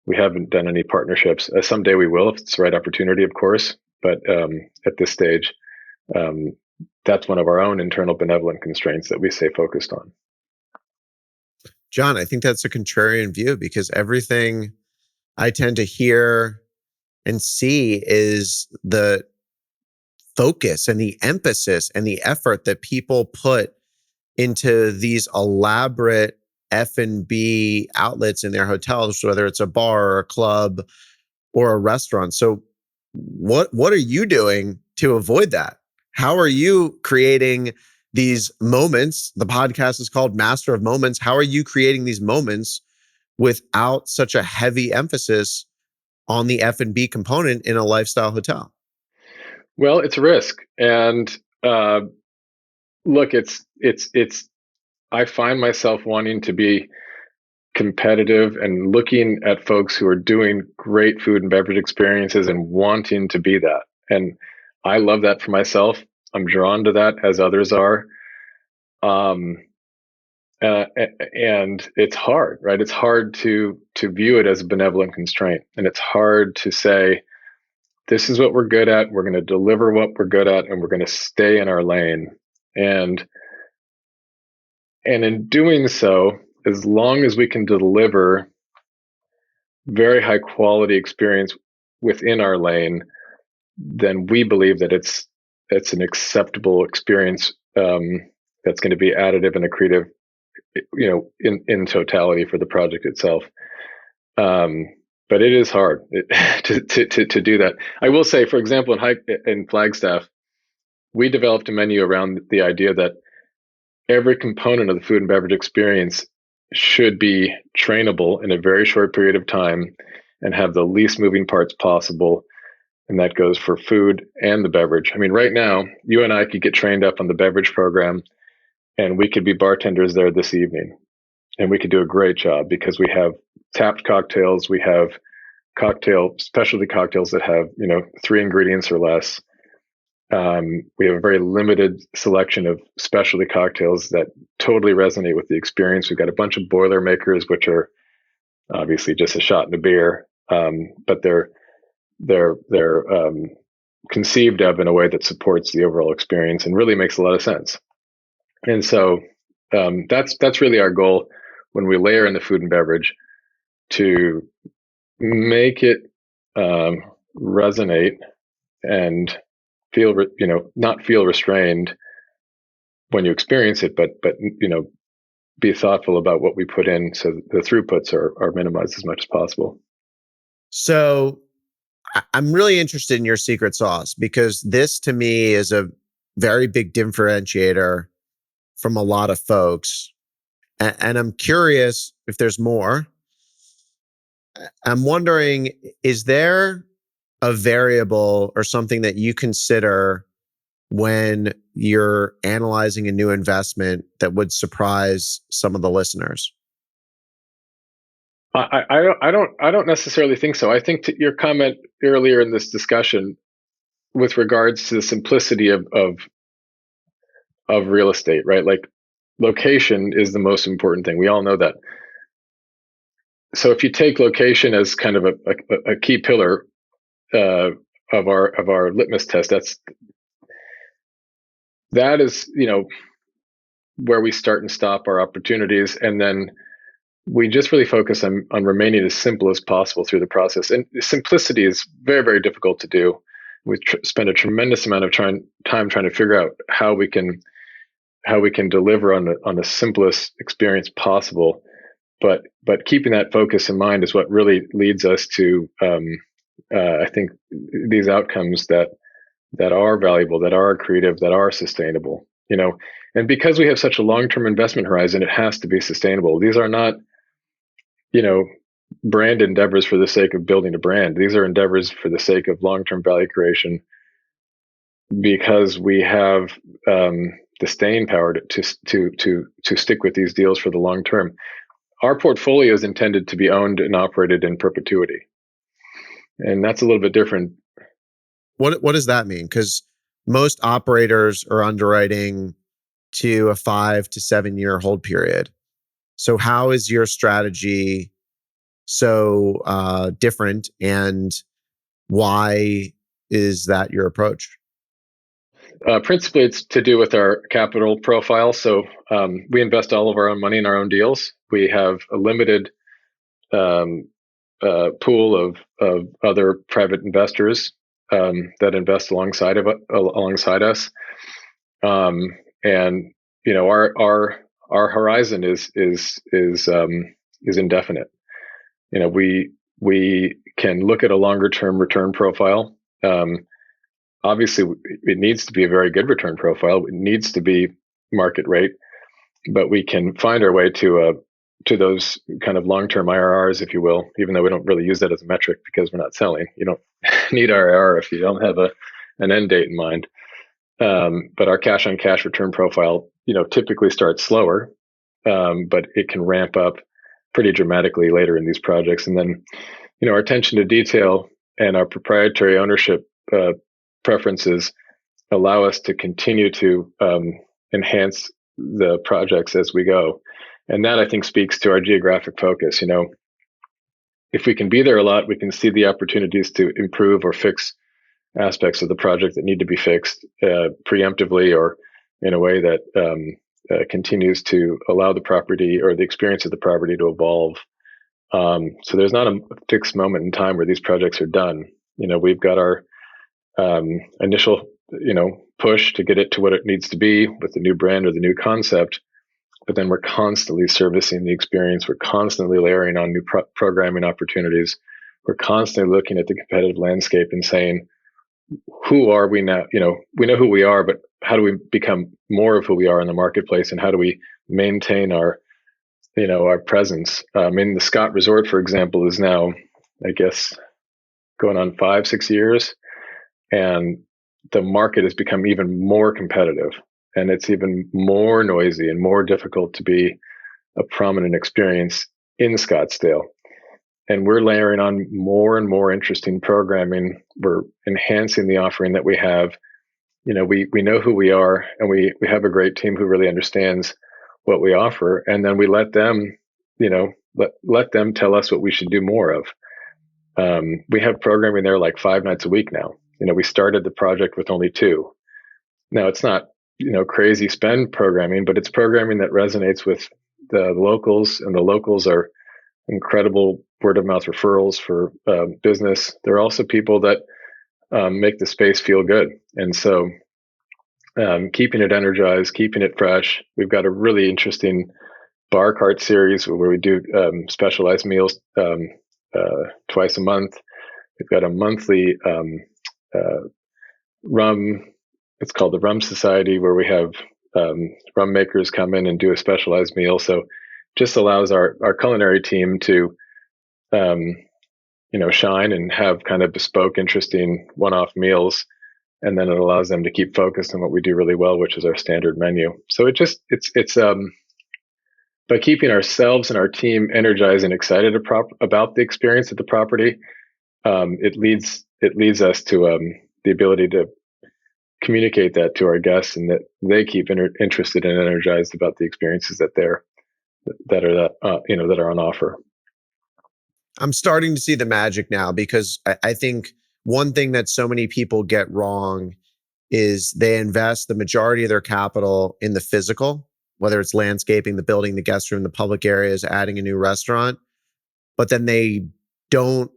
We haven't done any partnerships. Someday we will if it's the right opportunity, of course. But at this stage, um, that's one of our own internal benevolent constraints that we stay focused on.
John, I think that's a contrarian view because everything I tend to hear and see is the focus and the emphasis and the effort that people put into these elaborate F&B outlets in their hotels, whether it's a bar or a club or a restaurant. So what are you doing to avoid that? How are you creating these moments? The podcast is called Master of Moments. How are you creating these moments without such a heavy emphasis on the F&B component in a lifestyle hotel?
Well, it's a risk, and look, it's. I find myself wanting to be competitive and looking at folks who are doing great food and beverage experiences and wanting to be that. And I love that for myself. I'm drawn to that as others are. Um, and it's hard, right? It's hard to view it as a benevolent constraint, and it's hard to say this is what we're good at. We're going to deliver what we're good at, and we're going to stay in our lane. And in doing so, as long as we can deliver very high quality experience within our lane, then we believe that it's an acceptable experience that's going to be additive and accretive, in totality for the project itself. But it is hard to do that. I will say, for example, in Flagstaff, we developed a menu around the idea that every component of the food and beverage experience should be trainable in a very short period of time and have the least moving parts possible. And that goes for food and the beverage. I mean, right now, you and I could get trained up on the beverage program and we could be bartenders there this evening. And we could do a great job because we have tapped cocktails. We have specialty cocktails that have, 3 ingredients or less. We have a very limited selection of specialty cocktails that totally resonate with the experience. We've got a bunch of Boilermakers, which are obviously just a shot in a beer, but they're conceived of in a way that supports the overall experience and really makes a lot of sense. And so that's really our goal when we layer in the food and beverage, to make it resonate and feel, not feel restrained when you experience it, but be thoughtful about what we put in so the throughputs are minimized as much as possible.
So I'm really interested in your secret sauce because this to me is a very big differentiator from a lot of folks. And I'm curious if there's more. I'm wondering, is there a variable or something that you consider when you're analyzing a new investment that would surprise some of the listeners?
I don't necessarily think so. I think to your comment earlier in this discussion with regards to the simplicity of real estate, right? Like, location is the most important thing. We all know that. So if you take location as kind of a key pillar of our litmus test, that is where we start and stop our opportunities, and then we just really focus on remaining as simple as possible through the process. And simplicity is very, very difficult to do. We spend a tremendous amount of time trying to figure out how we can deliver on the simplest experience possible. But keeping that focus in mind is what really leads us to, I think, these outcomes that are valuable, that are creative, that are sustainable. And because we have such a long-term investment horizon, it has to be sustainable. These are not, brand endeavors for the sake of building a brand. These are endeavors for the sake of long-term value creation, because we have the staying power to stick with these deals for the long term. Our portfolio is intended to be owned and operated in perpetuity, and that's a little bit different.
What does that mean? Because most operators are underwriting to a 5 to 7 year hold period. So how is your strategy so different, and why is that your approach?
Principally, it's to do with our capital profile. So we invest all of our own money in our own deals. We have a limited um, pool of other private investors that invest alongside us, and our horizon is indefinite. We can look at a longer term return profile. Obviously, it needs to be a very good return profile. It needs to be market rate, but we can find our way to those kind of long-term IRRs, if you will, even though we don't really use that as a metric because we're not selling. You don't need IRR if you don't have an end date in mind. But our cash on cash return profile, typically starts slower, but it can ramp up pretty dramatically later in these projects. And then, our attention to detail and our proprietary ownership preferences allow us to continue to enhance the projects as we go. And that, I think, speaks to our geographic focus. If we can be there a lot, we can see the opportunities to improve or fix aspects of the project that need to be fixed preemptively, or in a way that continues to allow the property or the experience of the property to evolve. So there's not a fixed moment in time where these projects are done. We've got our initial, push to get it to what it needs to be with the new brand or the new concept, but then we're constantly servicing the experience. We're constantly layering on new programming opportunities. We're constantly looking at the competitive landscape and saying, who are we now? We know who we are, but how do we become more of who we are in the marketplace, and how do we maintain our presence? The Scott Resort, for example, is now, I guess, going on 5-6 years, and the market has become even more competitive, and it's even more noisy and more difficult to be a prominent experience in Scottsdale. And we're layering on more and more interesting programming. We're enhancing the offering that we have. We know who we are, and we have a great team who really understands what we offer. And then we let them, let them tell us what we should do more of. We have programming there like 5 nights a week now. We started the project with only 2. Now it's not, crazy spend programming, but it's programming that resonates with the locals, and the locals are incredible word of mouth referrals for business. There are also people that make the space feel good. And so keeping it energized, keeping it fresh. We've got a really interesting bar cart series where we do specialized meals twice a month. We've got a monthly rum. It's called the Rum Society, where we have rum makers come in and do a specialized meal. So just allows our culinary team to shine and have kind of bespoke, interesting one-off meals. And then it allows them to keep focused on what we do really well, which is our standard menu. So it's by keeping ourselves and our team energized and excited about the experience at the property, it leads us to the ability to communicate that to our guests, and that they keep interested and energized about the experiences that are on offer.
I'm starting to see the magic now, because I think one thing that so many people get wrong is they invest the majority of their capital in the physical, whether it's landscaping, the building, the guest room, the public areas, adding a new restaurant, but then they don't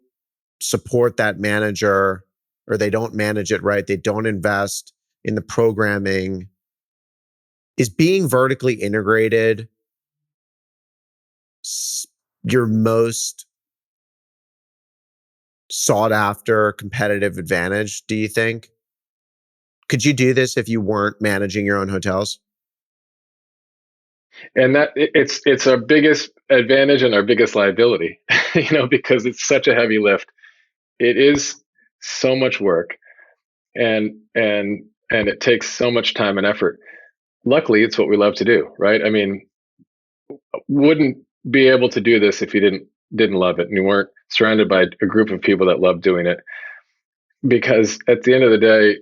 support that manager, or they don't manage it right. They don't invest in the programming. Is being vertically integrated your most sought after competitive advantage, do you think? Could you do this if you weren't managing your own hotels?
And that it's our biggest advantage and our biggest liability, because it's such a heavy lift. It is so much work, and it takes so much time and effort. Luckily, it's what we love to do, right? Wouldn't be able to do this if you didn't love it, and you weren't surrounded by a group of people that love doing it. Because at the end of the day,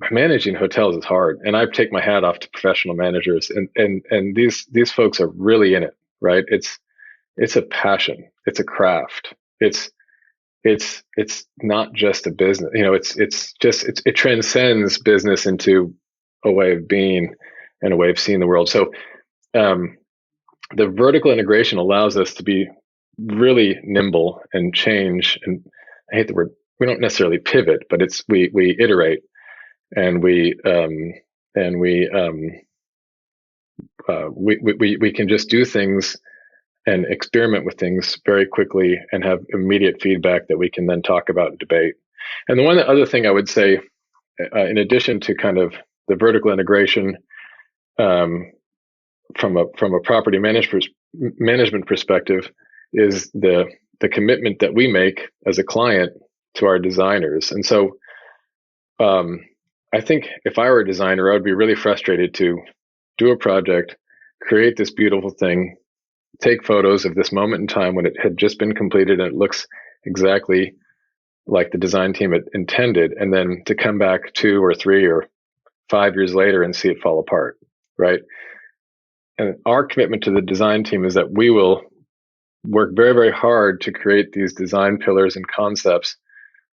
managing hotels is hard, and I take my hat off to professional managers, and these folks are really in it, right? It's a passion, it's a craft, it's not just a business, it transcends business into a way of being and a way of seeing the world. So the vertical integration allows us to be really nimble and change, and I hate the word, we don't necessarily pivot, but we iterate, and we can just do things and experiment with things very quickly and have immediate feedback that we can then talk about and debate. And the one other thing I would say, in addition to kind of the vertical integration, from a property management perspective, is the commitment that we make as a client to our designers. And so I think if I were a designer, I would be really frustrated to do a project, create this beautiful thing, take photos of this moment in time when it had just been completed and it looks exactly like the design team had intended, and then to come back 2 or 3 or 5 years later and see it fall apart, right? And our commitment to the design team is that we will work very, very hard to create these design pillars and concepts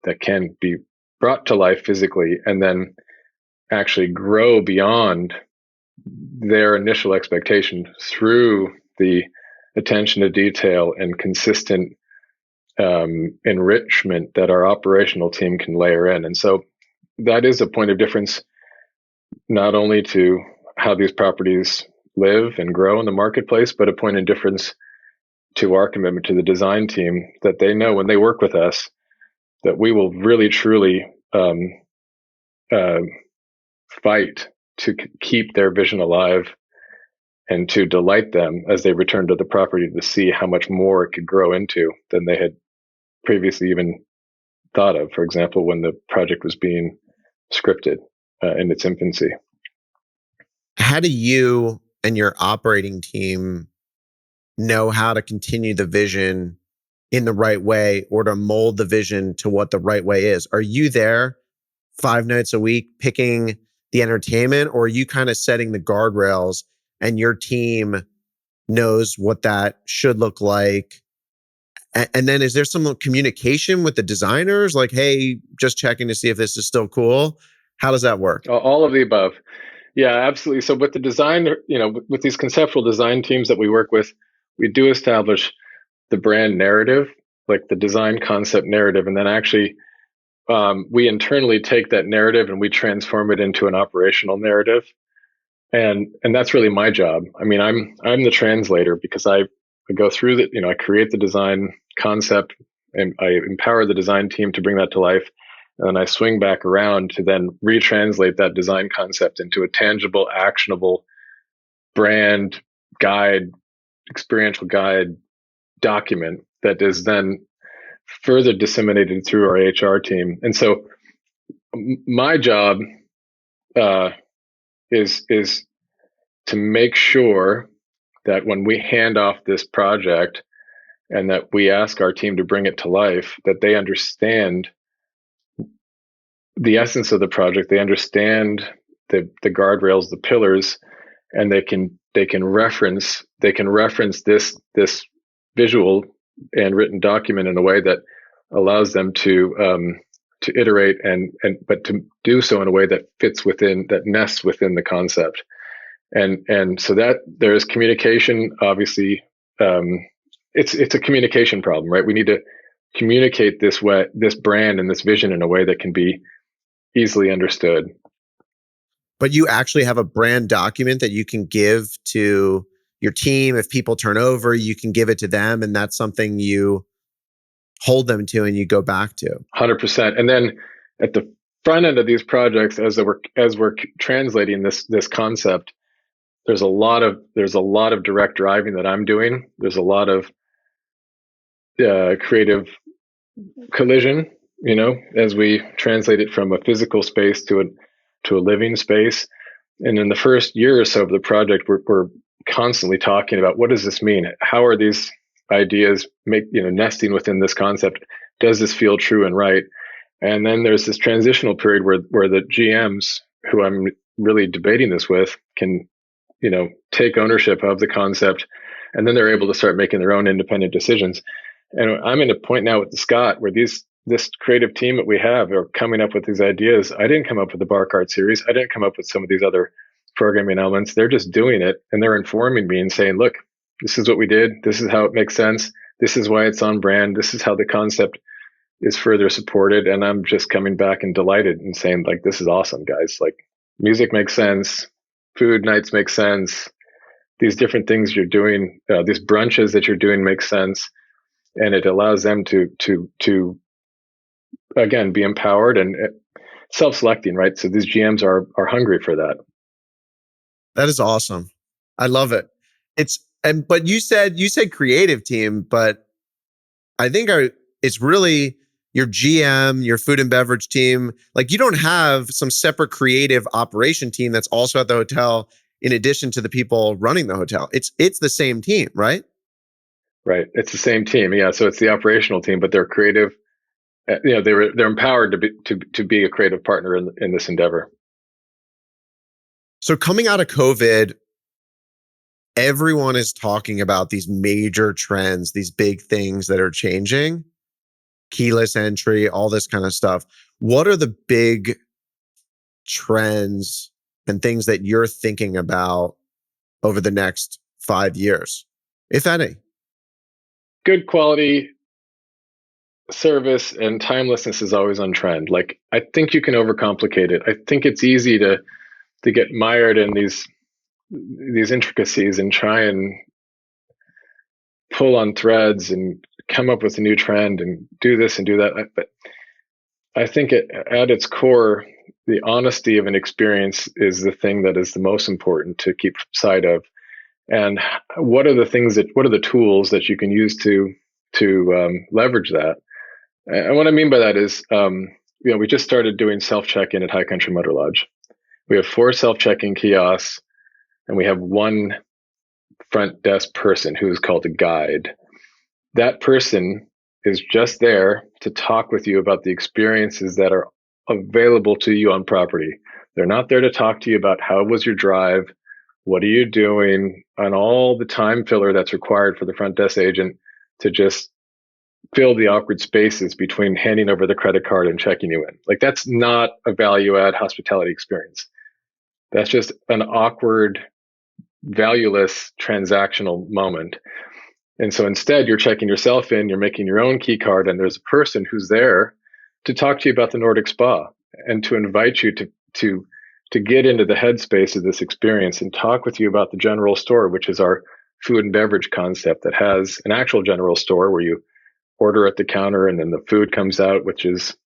that can be brought to life physically and then actually grow beyond their initial expectation through the attention to detail and consistent enrichment that our operational team can layer in. And so that is a point of difference, not only to how these properties live and grow in the marketplace, but a point of difference to our commitment to the design team, that they know when they work with us that we will really truly fight to keep their vision alive and to delight them as they return to the property to see how much more it could grow into than they had previously even thought of, for example, when the project was being scripted in its infancy.
How do you and your operating team know how to continue the vision in the right way, or to mold the vision to what the right way is? Are you there 5 nights a week picking the entertainment, or are you kind of setting the guardrails and your team knows what that should look like? And then is there some communication with the designers? Like, hey, just checking to see if this is still cool. How does that work?
All of the above. Yeah, absolutely. So with the design, with these conceptual design teams that we work with, we do establish the brand narrative, like the design concept narrative. And then actually, we internally take that narrative and we transform it into an operational narrative. And that's really my job. I mean, I'm the translator, because I go through that, I create the design concept and I empower the design team to bring that to life. And then I swing back around to then retranslate that design concept into a tangible, actionable brand guide, experiential guide document that is then further disseminated through our HR team. And so my job is to make sure that when we hand off this project and that we ask our team to bring it to life, that they understand the essence of the project, they understand the guardrails, the pillars, and they can reference this visual and written document in a way that allows them to iterate but to do so in a way that nests within the concept. And so that there's communication, obviously. It's a communication problem, right? We need to communicate this brand and this vision in a way that can be easily understood.
But you actually have a brand document that you can give to your team. If people turn over, you can give it to them, and that's something you hold them to and you go back to.
100%. And then at the front end of these projects, as we're translating this concept, there's a lot of direct driving that I'm doing. There's a lot of creative collision, as we translate it from a physical space to a living space. And in the first year or so of the project, we're constantly talking about, what does this mean? How are these ideas nesting within this concept? Does this feel true and right? And then there's this transitional period where the GMs, who I'm really debating this with, can, take ownership of the concept, and then they're able to start making their own independent decisions. And I'm in a point now with Scott where this creative team that we have are coming up with these ideas. I didn't come up with the bar cart series. I didn't come up with some of these other programming elements. They're just doing it, and they're informing me and saying, look, this is what we did. This is how it makes sense. This is why it's on brand. This is how the concept is further supported. And I'm just coming back and delighted and saying, like, this is awesome, guys. Like, music makes sense. Food nights make sense. These different things you're doing, these brunches that you're doing make sense. And it allows them to again, be empowered and self-selecting, right? So these GMs are hungry for that.
That is awesome. I love it. But you said creative team, but I think it's really your GM, your food and beverage team. Like, you don't have some separate creative operation team that's also at the hotel in addition to the people running the hotel. It's the same team, right?
Right. It's the same team. Yeah. So it's the operational team, but they're creative. They're empowered to be a creative partner in this endeavor.
So coming out of COVID, everyone is talking about these major trends, these big things that are changing, keyless entry, all this kind of stuff. What are the big trends and things that you're thinking about over the next 5 years, if any?
Good quality service and timelessness is always on trend. Like, I think you can overcomplicate it. I think it's easy to get mired in these intricacies and try and pull on threads and come up with a new trend and do this and do that. But I think at its core, the honesty of an experience is the thing that is the most important to keep sight of. And what are the tools that you can use to leverage that? And what I mean by that is, we just started doing self-check-in at High Country Motor Lodge. We have 4 self-check-in kiosks, and we have 1 front desk person who is called a guide. That person is just there to talk with you about the experiences that are available to you on property. They're not there to talk to you about how was your drive, what are you doing, and all the time filler that's required for the front desk agent to just fill the awkward spaces between handing over the credit card and checking you in. Like, that's not a value add hospitality experience. That's just an awkward, valueless transactional moment. And so instead, you're checking yourself in, you're making your own key card, and there's a person who's there to talk to you about the Nordic Spa and to invite you to get into the headspace of this experience and talk with you about the general store, which is our food and beverage concept that has an actual general store where you order at the counter and then the food comes out, which is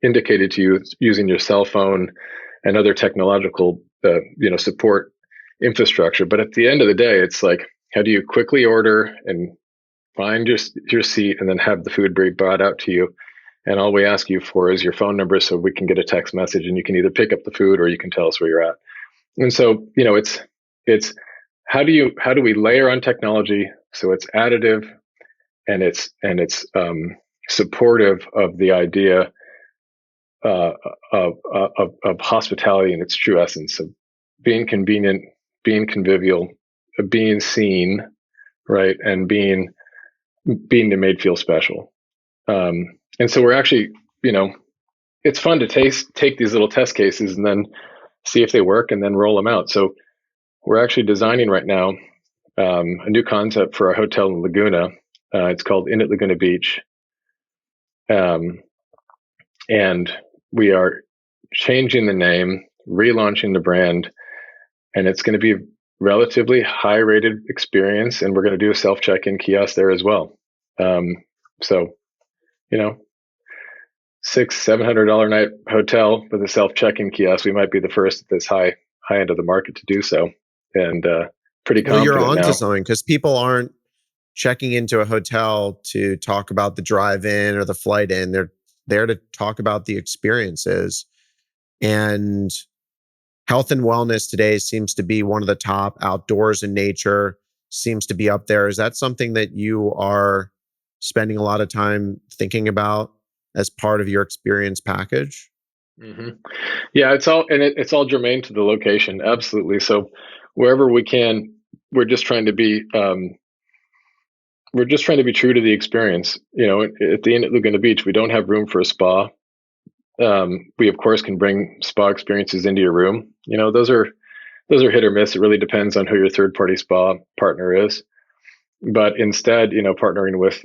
indicated to you using your cell phone and other technological support infrastructure. But at the end of the day, it's like, how do you quickly order and find your seat and then have the food be brought out to you? And all we ask you for is your phone number so we can get a text message, and you can either pick up the food or you can tell us where you're at. And so, it's how do we layer on technology so it's additive and it's supportive of the idea of hospitality in its true essence of being convenient, being convivial, being seen, right, and being made feel special. And so we're actually, it's fun to take these little test cases and then see if they work and then roll them out. So we're actually designing right now a new concept for our hotel in Laguna. It's called Inn at Laguna Beach. And we are changing the name, relaunching the brand, and it's going to be a relatively high-rated experience, and we're going to do a self-check-in kiosk there as well. So, $600-$700 a night hotel with a self-check-in kiosk. We might be the first at this high end of the market to do so, and pretty confident now.
Well, you're onto something, because people aren't checking into a hotel to talk about the drive-in or the flight in. They're there to talk about the experiences. And health and wellness today seems to be one of the top. Outdoors and nature seems to be up there. Is that something that you are spending a lot of time thinking about as part of your experience package?
Hmm. Yeah, it's all germane to the location. Absolutely. So wherever we can, we're just trying to be we're just trying to be true to the experience. At the Inn at Laguna Beach, we don't have room for a spa. We of course can bring spa experiences into your room. Those are hit or miss. It really depends on who your third party spa partner is. But instead, partnering with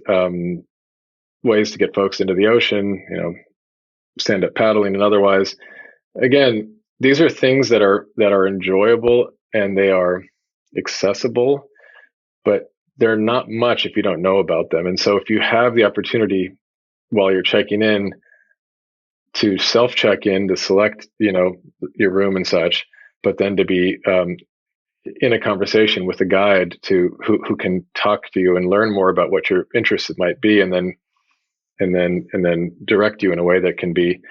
ways to get folks into the ocean, stand up paddling and otherwise. Again, these are things that are enjoyable and they are accessible, but they're not much if you don't know about them. And so if you have the opportunity while you're checking in to self check in, to select, your room and such, but then to be in a conversation with a guide who can talk to you and learn more about what your interests might be, and then direct you in a way that can be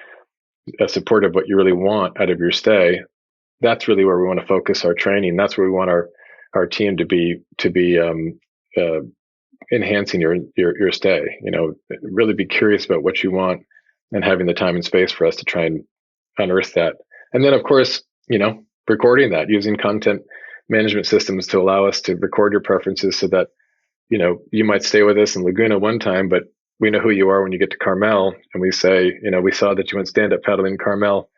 a support of what you really want out of your stay. That's really where we want to focus our training. That's where we want our team to be uh, enhancing your stay. Really be curious about what you want and having the time and space for us to try and unearth that. And then, of course, recording that using content management systems to allow us to record your preferences so that, you might stay with us in Laguna one time, but we know who you are when you get to Carmel. And we say, we saw that you went stand up paddling in Carmel.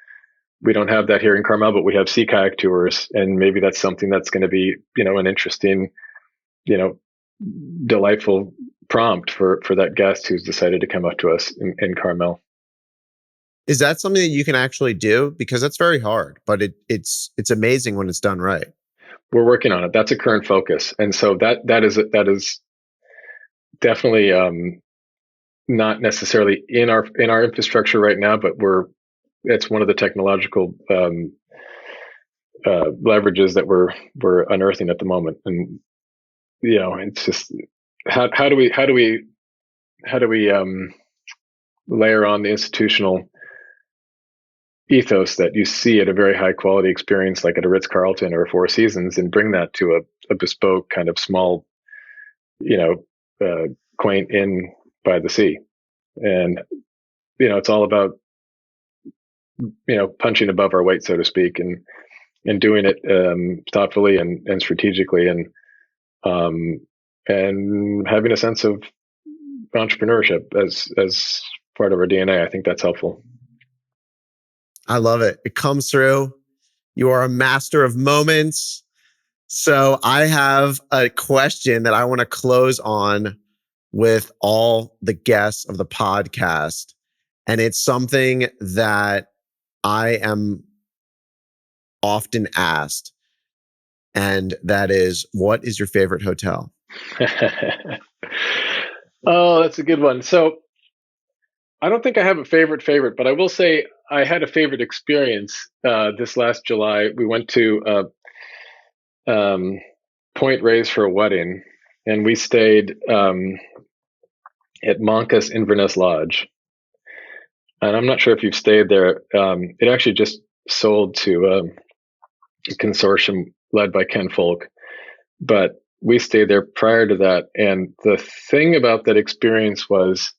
We don't have that here in Carmel, but we have sea kayak tours. And maybe that's something that's going to be, an interesting, you know, delightful prompt for that guest who's decided to come up to us in Carmel.
Is that something that you can actually do? Because that's very hard, but it's amazing when it's done right.
We're working on it. That's a current focus, and so that is definitely not necessarily in our infrastructure right now, but it's one of the technological leverages that we're unearthing at the moment. And it's just how do we layer on the institutional ethos that you see at a very high quality experience like at a Ritz Carlton or a Four Seasons, and bring that to a bespoke kind of small, quaint inn by the sea. And it's all about punching above our weight, so to speak, and doing it thoughtfully and strategically, and having a sense of entrepreneurship as part of our DNA. I think that's helpful.
I love it. It comes through. You are a master of moments. So I have a question that I want to close on with all the guests of the podcast. And it's something that I am often asked. And that is, what is your favorite hotel?
Oh, that's a good one. So I don't think I have a favorite, but I will say I had a favorite experience this last July. We went to Point Reyes for a wedding, and we stayed at Monca's Inverness Lodge. And I'm not sure if you've stayed there. It actually just sold to a consortium led by Ken Folk, but we stayed there prior to that. And the thing about that experience was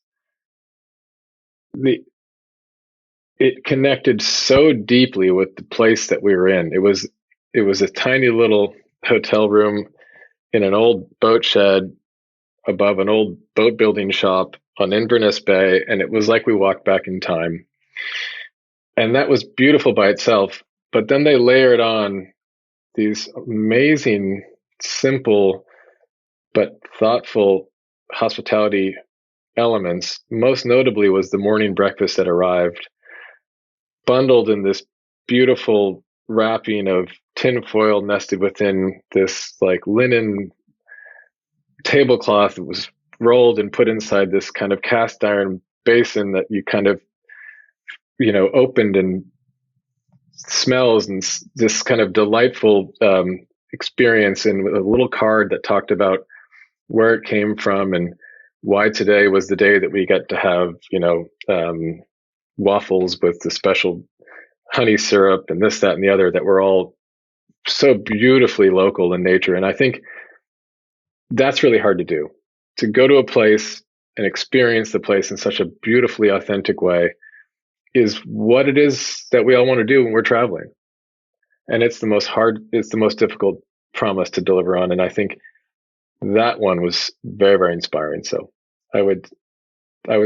it connected so deeply with the place that we were in. It was a tiny little hotel room in an old boat shed above an old boat building shop on Inverness Bay, and it was like we walked back in time. And that was beautiful by itself. But then they layered on these amazing, simple, but thoughtful hospitality elements. Most notably was the morning breakfast that arrived, bundled in this beautiful wrapping of tinfoil nested within this like linen tablecloth that was rolled and put inside this kind of cast iron basin that you kind of opened, and smells, and this kind of delightful experience, and with a little card that talked about where it came from and why today was the day that we got to have waffles with the special honey syrup and this, that, and the other, that were all so beautifully local in nature. And I think that's really hard to do, to go to a place and experience the place in such a beautifully authentic way is what it is that we all want to do when we're traveling. And it's the most difficult promise to deliver on. And I think that one was very, very inspiring. So I would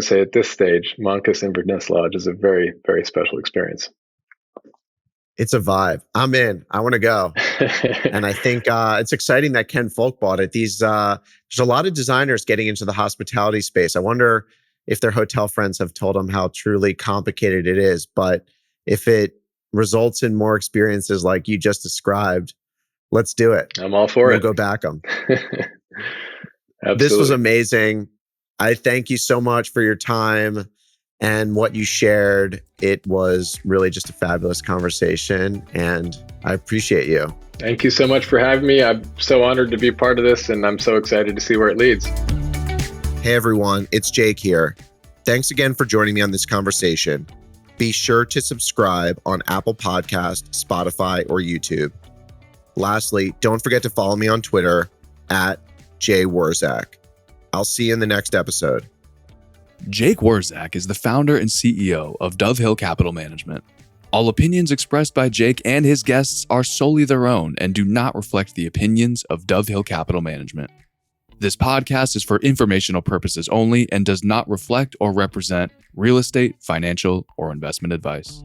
say at this stage, Monkus Inverness Lodge is a very, very special experience.
It's a vibe. I'm in. I want to go. And I think it's exciting that Ken Folk bought it. There's a lot of designers getting into the hospitality space. I wonder if their hotel friends have told them how truly complicated it is. But if it results in more experiences like you just described, let's do it.
I'm all for it.
We'll go back them.
Absolutely.
This was amazing. I thank you so much for your time and what you shared. It was really just a fabulous conversation, and I appreciate you.
Thank you so much for having me. I'm so honored to be a part of this, and I'm so excited to see where it leads.
Hey everyone, it's Jake here. Thanks again for joining me on this conversation. Be sure to subscribe on Apple Podcasts, Spotify, or YouTube. Lastly, don't forget to follow me on Twitter @JWurzak. I'll see you in the next episode.
Jake Wurzak is the founder and CEO of Dove Hill Capital Management. All opinions expressed by Jake and his guests are solely their own and do not reflect the opinions of Dove Hill Capital Management. This podcast is for informational purposes only and does not reflect or represent real estate, financial, or investment advice.